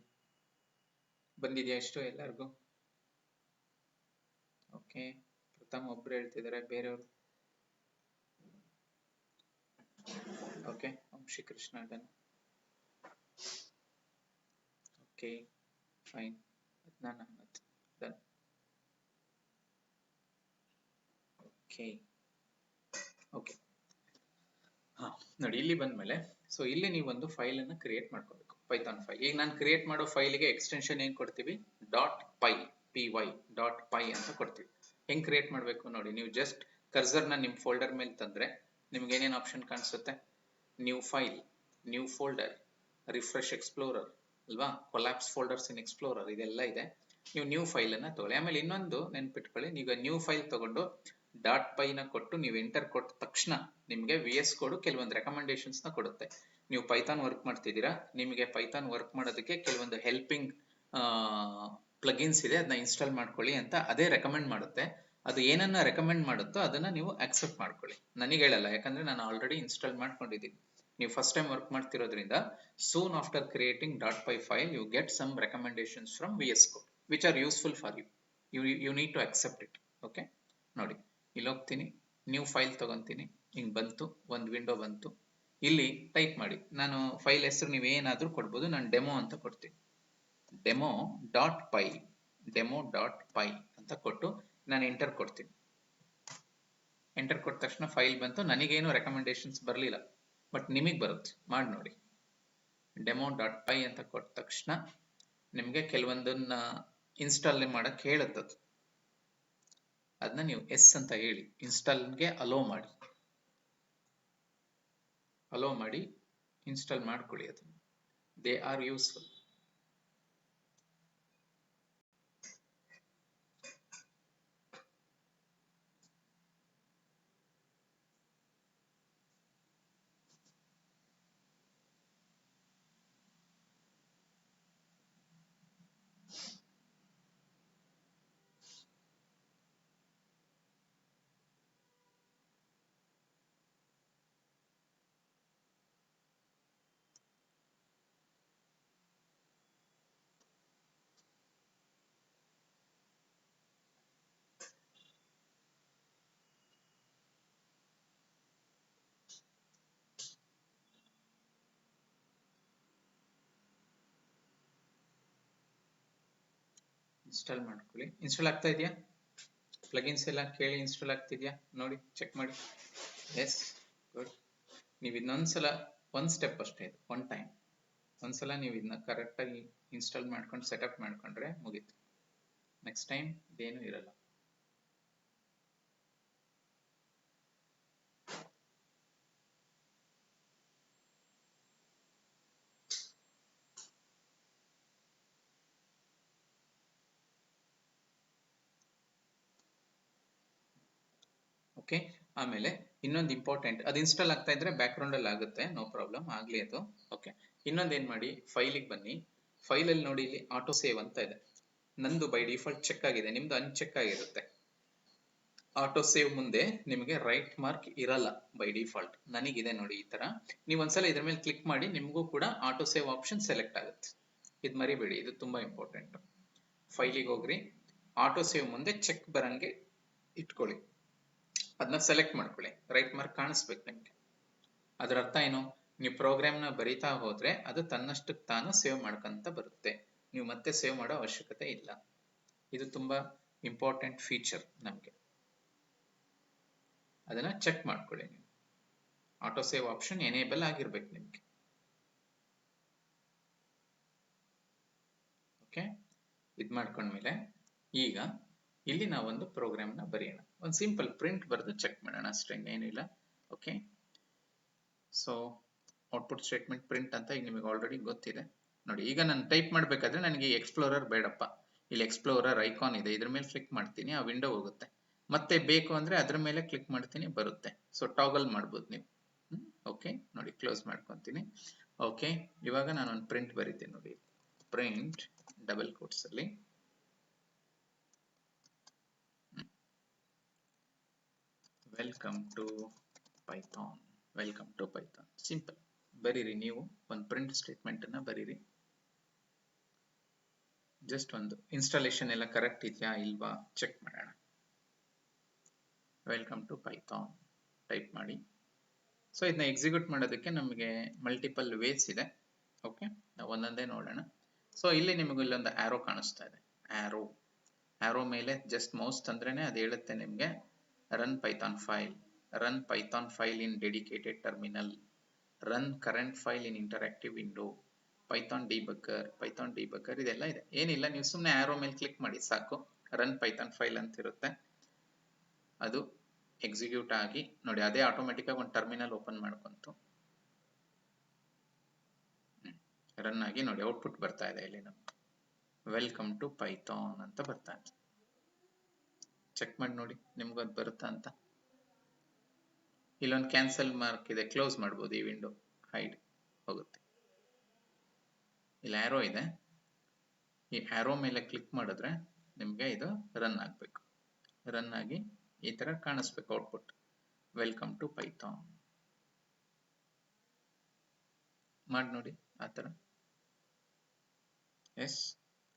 ಬಂದಿದ್ಯಾ ಇಷ್ಟು ಎಲ್ಲರಿಗೂ? ಓಕೆ, ಪ್ರಥಮ್ ಒಬ್ರು ಹೇಳ್ತಿದ್ದಾರೆ, ಬೇರೆಯವರು? Okay, Vamshi Krishna done. Okay fine. Adnan Ahmed done. Okay okay. ಹಾ ನೋಡಿ, ಇಲ್ಲಿ ಬಂದ್ಮೇಲೆ ಸೊ ಇಲ್ಲಿ ನೀವು ಒಂದು ಫೈಲ್ ಅನ್ನು ಕ್ರಿಯೇಟ್ ಮಾಡ್ಕೋಬೇಕು. Python file. ಈಗ ನಾನು ಕ್ರಿಯೇಟ್ ಮಾಡೋ ಫೈಲ್ಗೆ ಎಕ್ಸ್ಟೆನ್ಷನ್ ಏನ್ ಕೊಡ್ತೀವಿ? .py ಅಂತ ಕೊಡ್ತೀವಿ. ಹೆಂಗ್ ಕ್ರಿಯೇಟ್ ಮಾಡಬೇಕು ನೋಡಿ. ನೀವು ಜಸ್ಟ್ ಕರ್ಸರ್ನ ನಿಮ್ಮ ಫೋಲ್ಡರ್ ಮೇಲೆ ತಂದ್ರೆ ನಿಮ್ಗೆ ಏನೇನು ಆಪ್ಷನ್ ಕಾಣಿಸುತ್ತೆ? New file, new folder, refresh explorer ಅಲ್ವಾ, ಕೊಲಾಪ್ಸ್ ಫೋಲ್ಡರ್ಸ್ ಇನ್ ಎಕ್ಸ್ಪ್ಲೋರರ್, ಇದೆಲ್ಲ ಇದೆ. ನೀವು ನ್ಯೂ ಫೈಲ್ ಅನ್ನ ತಗೊಳ್ಳಿ. ಆಮೇಲೆ ಇನ್ನೊಂದು ನೆನ್ಪಿಟ್ಕೊಳ್ಳಿ, ನೀವು ನ್ಯೂ ಫೈಲ್ ತಗೊಂಡು .py ನ ಕೊಟ್ಟು ನೀವು ಎಂಟರ್ ಕೊಟ್ಟ ತಕ್ಷಣ ನಿಮಗೆ VS ಕೋಡ್ ಕೆಲವೊಂದು ರೆಕಮೆಂಡೇಶನ್ಸ್ ನ ಕೊಡುತ್ತೆ. ನೀವು ಪೈಥಾನ್ ವರ್ಕ್ ಮಾಡ್ತಿದ್ದೀರಾ, ನಿಮಗೆ ಪೈಥಾನ್ ವರ್ಕ್ ಮಾಡೋದಕ್ಕೆ ಕೆಲವೊಂದು ಹೆಲ್ಪಿಂಗ್ ಪ್ಲಗಿನ್ಸ್ ಇದೆ, ಅದನ್ನ ಇನ್ಸ್ಟಾಲ್ ಮಾಡ್ಕೊಳ್ಳಿ ಅಂತ ಅದೇ ರೆಕಮೆಂಡ್ ಮಾಡುತ್ತೆ. ಅದು ಏನನ್ನ ರೆಕಮೆಂಡ್ ಮಾಡುತ್ತೋ ಅದನ್ನ ನೀವು ಅಕ್ಸೆಪ್ಟ್ ಮಾಡ್ಕೊಳ್ಳಿ. ನನಗೆ ಹೇಳಲ್ಲ, ಯಾಕಂದ್ರೆ ನಾನು ಆಲ್ರೆಡಿ ಇನ್ಸ್ಟಾಲ್ ಮಾಡ್ಕೊಂಡಿದ್ದೀನಿ. ನೀವು ಫಸ್ಟ್ ಟೈಮ್ ವರ್ಕ್ ಮಾಡ್ತಿರೋದ್ರಿಂದ soon after creating .py file you get some recommendations from VS Code which are useful for you. You need to accept it. Okay, ನೋಡಿ ಇಲ್ಲಿ ಹೋಗ್ತೀನಿ, ನ್ಯೂ ಫೈಲ್ ತಗೊಂತೀನಿ. ಹಿಂಗ್ ಬಂತು, ಒಂದು ವಿಂಡೋ ಬಂತು. ಇಲ್ಲಿ ಟೈಪ್ ಮಾಡಿ. ನಾನು ಫೈಲ್ ಹೆಸರು ನೀವು ಏನಾದ್ರೂ ಕೊಡ್ಬೋದು. ನಾನು ಡೆಮೋ ಅಂತ ಕೊಡ್ತೀನಿ. ಡೆಮೋ.py ಅಂತ ಕೊಟ್ಟು ನಾನು ಎಂಟರ್ ಕೊಡ್ತೀನಿ. ಎಂಟರ್ ಕೊಟ್ಟ ತಕ್ಷಣ ಫೈಲ್ ಬಂತು. ನನಗೇನು ರೆಕಮೆಂಡೇಶನ್ಸ್ ಬರಲಿಲ್ಲ, ಬಟ್ ನಿಮಗೆ ಬರುತ್ತೆ. ಮಾಡಿ ನೋಡಿ. ಡೆಮೋ.py ಅಂತ ಕೊಟ್ಟ ತಕ್ಷಣ ನಿಮಗೆ ಕೆಲವೊಂದನ್ನ ಇನ್ಸ್ಟಾಲ್ ಮಾಡಕ್ ಹೇಳುತ್ತದು. ಅದನ್ನ ನೀವು ಎಸ್ ಅಂತ ಹೇಳಿ ಇನ್ಸ್ಟಾಲ್ಗೆ ಅಲೋ ಮಾಡಿ. ಇನ್ಸ್ಟಾಲ್ ಮಾಡ್ಕೊಳ್ಳಿ. ಅದನ್ನ ದೇ ಆರ್ ಯೂಸ್ಫುಲ್. ಇನ್ಸ್ಟಾಲ್ ಮಾಡ್ಕೊಳ್ಳಿ. ಇನ್ಸ್ಟಾಲ್ ಆಗ್ತಾ ಇದೆಯಾ? ಪ್ಲಗಿನ್ಸ್ ಎಲ್ಲ ಕೇಳಿ ಇನ್ಸ್ಟಾಲ್ ಆಗ್ತಿದ್ಯಾ ನೋಡಿ, ಚೆಕ್ ಮಾಡಿ. Yes, good. ನೀವು ಇನ್ನೊಂದ್ಸಲ ಒಂದು ಸ್ಟೆಪ್ ಅಷ್ಟೇ, ಇದು ಒನ್ ಟೈಮ್. ಒಂದ್ಸಲ ನೀವು ಇದನ್ನ ಕರೆಕ್ಟಾಗಿ ಇನ್ಸ್ಟಾಲ್ ಮಾಡ್ಕೊಂಡು ಸೆಟಪ್ ಮಾಡ್ಕೊಂಡ್ರೆ ಮುಗೀತು. ನೆಕ್ಸ್ಟ್ ಟೈಮ್ ಇದೇನು ಇರಲ್ಲ. ಓಕೆ, ಆಮೇಲೆ ಇನ್ನೊಂದು ಇಂಪಾರ್ಟೆಂಟ್, ಅದು ಇನ್ಸ್ಟಾಲ್ ಆಗ್ತಾ ಇದ್ರೆ ಬ್ಯಾಕ್ ಗ್ರೌಂಡ್ ಅಲ್ಲಿ ಆಗುತ್ತೆ, ನೋ ಪ್ರಾಬ್ಲಮ್, ಆಗ್ಲಿ ಅದು. ಓಕೆ, ಇನ್ನೊಂದು ಏನ್ ಮಾಡಿ, ಫೈಲಿಗೆ ಬನ್ನಿ. ಫೈಲಲ್ಲಿ ನೋಡಿ, ಇಲ್ಲಿ ಆಟೋ ಸೇವ್ ಅಂತ ಇದೆ. ನಂದು ಬೈ ಡಿಫಾಲ್ಟ್ ಚೆಕ್ ಆಗಿದೆ, ನಿಮ್ದು ಅನ್ಚೆಕ್ ಆಗಿರುತ್ತೆ. ಆಟೋ ಸೇವ್ ಮುಂದೆ ನಿಮಗೆ ರೈಟ್ ಮಾರ್ಕ್ ಇರಲ್ಲ ಬೈ ಡಿಫಾಲ್ಟ್, ನನಗಿದೆ ನೋಡಿ ಈ ತರ. ನೀವು ಒಂದ್ಸಲ ಇದ್ರ ಮೇಲೆ ಕ್ಲಿಕ್ ಮಾಡಿ, ನಿಮಗೂ ಕೂಡ ಆಟೋ ಸೇವ್ ಆಪ್ಷನ್ ಸೆಲೆಕ್ಟ್ ಆಗುತ್ತೆ. ಇದು ಮರಿಬೇಡಿ, ಇದು ತುಂಬಾ ಇಂಪಾರ್ಟೆಂಟ್. ಫೈಲಿಗೆ ಹೋಗ್ರಿ, ಆಟೋ ಸೇವ್ ಮುಂದೆ ಚೆಕ್ ಬರಂಗೆ ಇಟ್ಕೊಳ್ಳಿ, ಅದನ್ನ ಸೆಲೆಕ್ಟ್ ಮಾಡ್ಕೊಳ್ಳಿ. ರೈಟ್ ಮಾರ್ಕ್ ಕಾಣಿಸ್ಬೇಕು ನಿಮ್ಗೆ. ಅದರ ಅರ್ಥ ಏನು, ನೀವು ಪ್ರೋಗ್ರಾಮ್ನ ಬರಿತಾ ಹೋದ್ರೆ ಅದು ತನ್ನಷ್ಟಕ್ಕೆ ತಾನು ಸೇವ್ ಮಾಡ್ಕೊಂತ ಬರುತ್ತೆ, ನೀವು ಮತ್ತೆ ಸೇವ್ ಮಾಡೋ ಅವಶ್ಯಕತೆ ಇಲ್ಲ. ಇದು ತುಂಬಾ ಇಂಪಾರ್ಟೆಂಟ್ ಫೀಚರ್ ನಮಗೆ, ಅದನ್ನ ಚೆಕ್ ಮಾಡ್ಕೊಳ್ಳಿ ನೀವು. ಆಟೋ ಸೇವ್ ಆಪ್ಷನ್ ಎನೇಬಲ್ ಆಗಿರ್ಬೇಕು ನಿಮ್ಗೆ. ಓಕೆ, ಇದ್ ಮಾಡ್ಕೊಂಡ್ಮೇಲೆ ಈಗ ಇಲ್ಲಿ ನಾವೊಂದು ಪ್ರೋಗ್ರಾಮ್ನ ಬರೆಯೋಣ. ಒಂದು ಸಿಂಪಲ್ ಪ್ರಿಂಟ್ ಬರೆದು ಚೆಕ್ ಮಾಡೋಣ ಅಷ್ಟೇ, ಏನಿಲ್ಲ. Okay, so output statement print ಅಂತ ಈಗ ನಿಮಗೆ ಆಲ್ರೆಡಿ ಗೊತ್ತಿದೆ ನೋಡಿ. ಈಗ ನಾನು ಟೈಪ್ ಮಾಡಬೇಕಾದ್ರೆ ನನಗೆ ಎಕ್ಸ್ಪ್ಲೋರರ್ ಬೇಡಪ್ಪ, ಇಲ್ಲಿ ಎಕ್ಸ್ಪ್ಲೋರರ್ ಐಕಾನ್ ಇದೆ, ಇದ್ರ ಮೇಲೆ ಕ್ಲಿಕ್ ಮಾಡ್ತೀನಿ, ಆ ವಿಂಡೋ ಹೋಗುತ್ತೆ. ಮತ್ತೆ ಬೇಕು ಅಂದ್ರೆ ಅದ್ರ ಮೇಲೆ ಕ್ಲಿಕ್ ಮಾಡ್ತೀನಿ, ಬರುತ್ತೆ. ಸೊ ಟಾಗಲ್ ಮಾಡ್ಬೋದು ನೀವು. ಓಕೆ ನೋಡಿ, ಕ್ಲೋಸ್ ಮಾಡ್ಕೊತೀನಿ. ಓಕೆ, ಇವಾಗ ನಾನು ಒಂದು ಪ್ರಿಂಟ್ ಬರೀತೀನಿ ನೋಡಿ. ಪ್ರಿಂಟ್ ಡಬಲ್ ಕೋಟ್ಸ್ ಅಲ್ಲಿ welcome to Python, welcome to Python. Simple ಬರೀರಿ, ನೀವು ಒಂದು ಪ್ರಿಂಟ್ ಸ್ಟೇಟ್ಮೆಂಟ್ ಅನ್ನ ಬರೀರಿ. ಜಸ್ಟ್ ಒಂದು ಇನ್ಸ್ಟಾಲೇಷನ್ ಎಲ್ಲ ಕರೆಕ್ಟ್ ಇದೆಯಾ ಇಲ್ವಾ ಚೆಕ್ ಮಾಡೋಣ. ವೆಲ್ಕಮ್ ಟು ಪೈಥಾನ್ ಟೈಪ್ ಮಾಡಿ. ಸೊ ಇದನ್ನ ಎಕ್ಸಿಕ್ಯೂಟ್ ಮಾಡೋದಕ್ಕೆ ನಮಗೆ ಮಲ್ಟಿಪಲ್ ವೇಸ್ ಇದೆ. ಓಕೆ, ನಾವು ಒಂದೊಂದೇ ನೋಡೋಣ. ಸೊ ಇಲ್ಲಿ ನಿಮಗೆ ಇಲ್ಲೊಂದು ಆರೋ ಕಾಣಿಸ್ತಾ ಇದೆ. ಆರೋ ಮೇಲೆ ಜಸ್ಟ್ ಮೌಸ್ ತಂದ್ರೇನೆ ಅದು ಹೇಳುತ್ತೆ ನಿಮಗೆ run Python file, run Python file in dedicated terminal, run current file in interactive window, Python debugger ಇದೆಲ್ಲ ಇದೆ. ಏನಿಲ್ಲ, ನೀವು ಸುಮ್ಮನೆ ಆರೋ ಮೇಲೆ ಕ್ಲಿಕ್ ಮಾಡಿ ಸಾಕು, ರನ್ ಪೈಥಾನ್ ಫೈಲ್ ಅಂತ ಇರುತ್ತೆ. ಅದು ಎಕ್ಸಿಕ್ಯೂಟ್ ಆಗಿ ನೋಡಿ, ಅದೇ ಆಟೋಮೆಟಿಕ್ ಆಗಿ ಒಂದು ಟರ್ಮಿನಲ್ ಓಪನ್ ಮಾಡ್ಕೊಂತು ರನ್ ಆಗಿ ನೋಡಿ ಔಟ್ಪುಟ್ ಬರ್ತಾ ಇದೆ. ಇಲ್ಲಿ ನಮ್ಗೆ ವೆಲ್ಕಮ್ ಟು ಪೈಥಾನ್ ಅಂತ ಬರ್ತಾ ಇದೆ. ಚೆಕ್ ಮಾಡಿ ನೋಡಿ ನಿಮ್ಗೆ ಅದು ಬರುತ್ತಾ ಅಂತ. ಇಲ್ಲೊಂದು ಕ್ಯಾನ್ಸಲ್ ಮಾರ್ಕ್ ಇದೆ, ಕ್ಲೋಸ್ ಮಾಡ್ಬೋದು ಈ ವಿಂಡೋ, ಹೈಡ್ ಹೋಗುತ್ತೆ. ಇಲ್ಲಿ ಆರೋ ಇದೆ, ಈ ಆರೋ ಮೇಲೆ ಕ್ಲಿಕ್ ಮಾಡಿದ್ರೆ ನಿಮ್ಗೆ ಇದು ರನ್ ಆಗ್ಬೇಕು. ರನ್ ಆಗಿ ಈ ತರ ಕಾಣಿಸ್ಬೇಕು ಔಟ್ಪುಟ್, ವೆಲ್ಕಮ್ ಟು ಪೈಥಾನ್. ಮಾಡಿ ನೋಡಿ ಆ ತರ. Yes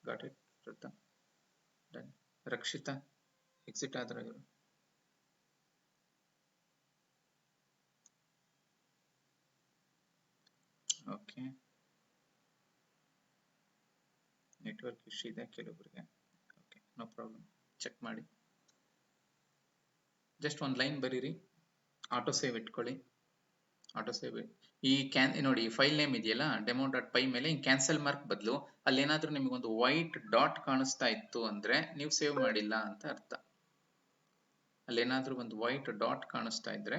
got it. Pratham done. Rakshita exit ಆದ್ರೆ ಇವರು. ಓಕೆ, ನೆಟ್ವರ್ಕ್ ಇಶ್ಯೂ ಇದೆ ಕೆಲವೊಬ್ಬರಿಗೆ. ಓಕೆ, ನೋ ಪ್ರಾಬ್ಲಮ್, ಚೆಕ್ ಮಾಡಿ. ಜಸ್ಟ್ ಒಂದು ಲೈನ್ ಬರೀರಿ, ಆಟೋ ಸೇವ್ ಇಟ್ಕೊಳ್ಳಿ. ಆಟೋ ಸೇವ್ ಈ ನೋಡಿ, ಫೈಲ್ ನೇಮ್ ಇದೆಯಲ್ಲ ಡೆಮೋ.ಪೈ ಮೇಲೆ ಈ ಕ್ಯಾನ್ಸಲ್ ಮಾರ್ಕ್ ಬದಲು ಅಲ್ಲಿ ಏನಾದ್ರೂ ನಿಮಗೊಂದು ವೈಟ್ ಡಾಟ್ ಕಾಣಿಸ್ತಾ ಇತ್ತು ಅಂದ್ರೆ ನೀವು ಸೇವ್ ಮಾಡಿಲ್ಲ ಅಂತ ಅರ್ಥ. ಅಲ್ಲೇನಾದ್ರೂ ಒಂದು ವೈಟ್ ಡಾಟ್ ಕಾಣಿಸ್ತಾ ಇದ್ರೆ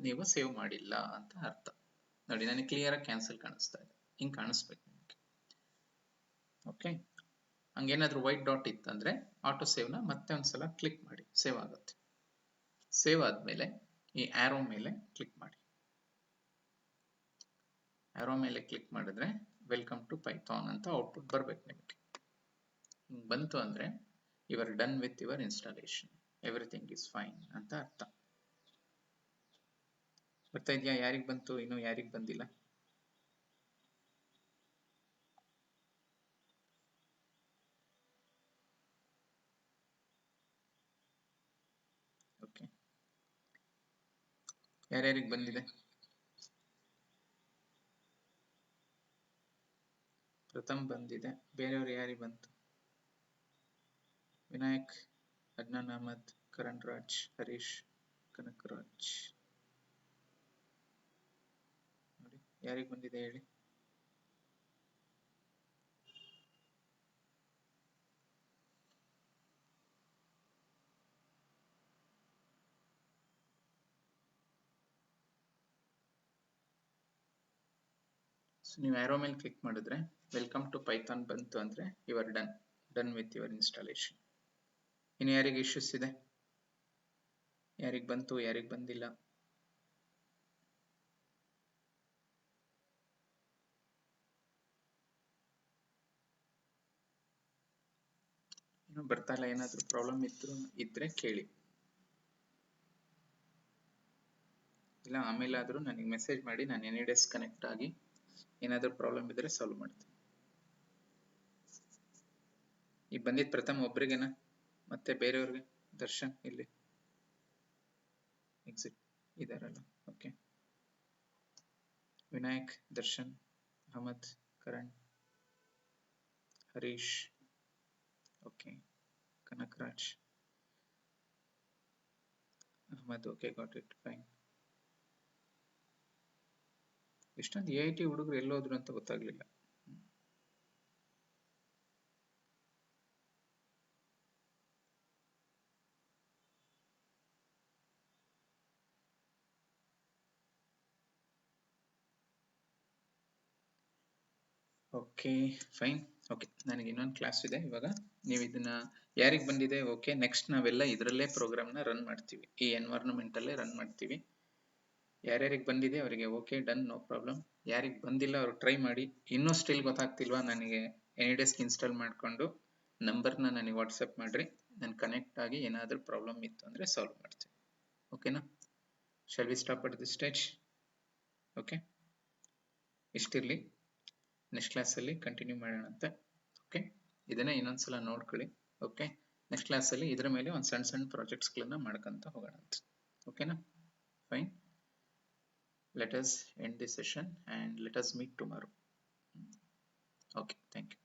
ನೀವು ಸೇವ್ ಮಾಡಿಲ್ಲ ಅಂತ ಅರ್ಥ. ನೋಡಿ ನನಗೆ ಕ್ಲಿಯರ್ ಆಗಿ ಕ್ಯಾನ್ಸಲ್ ಕಾಣಿಸ್ತಾ ಇದೆ, ಹಿಂಗ್ ಕಾಣಿಸ್ಬೇಕು ನಿಮಗೆ. ಓಕೆ, ಹಂಗೇನಾದ್ರೂ ವೈಟ್ ಡಾಟ್ ಇತ್ತಂದ್ರೆ ಆಟೋ ಸೇವ್ನ ಮತ್ತೆ ಒಂದ್ಸಲ ಕ್ಲಿಕ್ ಮಾಡಿ, ಸೇವ್ ಆಗುತ್ತೆ. ಸೇವ್ ಆದ್ಮೇಲೆ ಈ ಆರೋ ಮೇಲೆ ಕ್ಲಿಕ್ ಮಾಡಿ. ಆರೋ ಮೇಲೆ ಕ್ಲಿಕ್ ಮಾಡಿದ್ರೆ ವೆಲ್ಕಮ್ ಟು ಪೈಥಾನ್ ಅಂತ ಔಟ್ಪುಟ್ ಬರ್ಬೇಕು ನಿಮಗೆ. ಹಿಂಗ್ ಬಂತು ಅಂದ್ರೆ you are done with your installation, everything is fine ಅಂತ ಅರ್ಥ. ಬರ್ತಾ ಇದೆಯಾ? ಯಾರಿಗೆ ಬಂತು? ಇನ್ನು ಯಾರಿಗೆ ಬಂದಿಲ್ಲ? ಓಕೆ, ಯಾರ್ಯಾರಿಗೆ ಬಂದಿದೆ? ಪ್ರಥಮ್ ಬಂದಿದೆ, ಬೇರೆಯವ್ರು ಯಾರಿಗೆ ಬಂತು? ವಿನಾಯಕ್, ಅದ್ನಾನ್ ಅಹಮದ್, ಕರಣ್ ರಾಜ್, ಹರೀಶ್, ಕನಕರಾಜ್. ನೋಡಿ ಯಾರಿಗೆ ಬಂದಿದೆ ಹೇಳಿ. ನೀವು ಆರೋ ಮೇಲೆ ಕ್ಲಿಕ್ ಮಾಡಿದ್ರೆ ವೆಲ್ಕಮ್ ಟು ಪೈಥಾನ್ ಬಂತು ಅಂದ್ರೆ you are done with your installation. ಇನ್ನು ಯಾರಿಗೆ ಇಶ್ಯೂಸ್ ಇದೆ? ಯಾರಿಗೆ ಬಂತು, ಯಾರಿಗೆ ಬಂದಿಲ್ಲ? ಏನೋ ಬರ್ತಾ ಇಲ್ಲ, ಏನಾದರೂ ಪ್ರಾಬ್ಲಮ್ ಇದ್ರೆ ಕೇಳಿ, ಇಲ್ಲ ಆಮೇಲೆ ಆದರೂ ನನಗೆ ಮೆಸೇಜ್ ಮಾಡಿ, ನಾನು ಎನಿ ಡೇಸ್ ಕನೆಕ್ಟ್ ಆಗಿ ಏನಾದರೂ ಪ್ರಾಬ್ಲಮ್ ಇದ್ರೆ ಸಾಲ್ವ್ ಮಾಡ್ತೀನಿ. ಈಗ ಬಂದಿದ್ದು ಪ್ರಥಮ ಒಬ್ರಿಗೆನಾ, ಮತ್ತೆ ಬೇರೆಯವ್ರಿಗೆ? ದರ್ಶನ್ ಇಲ್ಲಿ ಎಕ್ಸಿಟ್ ಇದಾರಲ್ಲ, okay. Vinayak, Darshan, Ahmed, Karan, Harish, okay, Kanakaraj, Ahmed, okay, got it, fine. ಇಷ್ಟೊಂದು AIT ಹುಡುಗರು ಎಲ್ಲೋದ್ರು ಅಂತ ಗೊತ್ತಾಗ್ಲಿಲ್ಲ. Okay fine. ಓಕೆ, ನನಗೆ ಇನ್ನೊಂದು ಕ್ಲಾಸ್ ಇದೆ ಇವಾಗ. ನೀವು ಇದನ್ನ ಯಾರಿಗೆ ಬಂದಿದೆ ಓಕೆ, ನೆಕ್ಸ್ಟ್ ನಾವೆಲ್ಲ ಇದರಲ್ಲೇ ಪ್ರೋಗ್ರಾಮ್ನ ರನ್ ಮಾಡ್ತೀವಿ, ಈ ಎನ್ವೈರನ್ಮೆಂಟ್ ಅಲ್ಲೇ ರನ್ ಮಾಡ್ತೀವಿ. ಯಾರ್ಯಾರಿಗೆ ಬಂದಿದೆ ಅವರಿಗೆ ಓಕೆ, ಡನ್, ನೋ ಪ್ರಾಬ್ಲಮ್. ಯಾರಿಗೆ ಬಂದಿಲ್ಲ ಅವ್ರು ಟ್ರೈ ಮಾಡಿ. ಇನ್ನೂ ಸ್ಟಿಲ್ ಗೊತ್ತಾಗ್ತಿಲ್ವಾ ನನಗೆ, ಎನಿ ಡೆಸ್ಕ್ ಇನ್ಸ್ಟಾಲ್ ಮಾಡಿಕೊಂಡು ನಂಬರ್ನ ನನಗೆ ವಾಟ್ಸಪ್ ಮಾಡಿರಿ, ನಾನು ಕನೆಕ್ಟ್ ಆಗಿ ಏನಾದರೂ ಪ್ರಾಬ್ಲಮ್ ಇತ್ತು ಅಂದರೆ ಸಾಲ್ವ್ ಮಾಡ್ತೀನಿ. ಓಕೆನಾ? Shall we stop at this stage? Okay, ಇಷ್ಟಿರಲಿ, ನೆಕ್ಸ್ಟ್ ಕ್ಲಾಸಲ್ಲಿ ಕಂಟಿನ್ಯೂ ಮಾಡೋಣ ಅಂತ. ಓಕೆ, ಇದನ್ನ ಇನ್ನೊಂದ್ಸಲ ನೋಡ್ಕೊಳ್ಳಿ. ಓಕೆ, ನೆಕ್ಸ್ಟ್ ಕ್ಲಾಸಲ್ಲಿ ಇದರ ಮೇಲೆ ಒಂದು ಸಣ್ಣ ಸಣ್ಣ ಪ್ರಾಜೆಕ್ಟ್ಸ್ಗಳನ್ನ ಮಾಡ್ಕೊಂತ ಹೋಗೋಣ ಅಂತ. ಓಕೆನಾ? Fine. Let us end this session and let us meet tomorrow. Okay, thank you.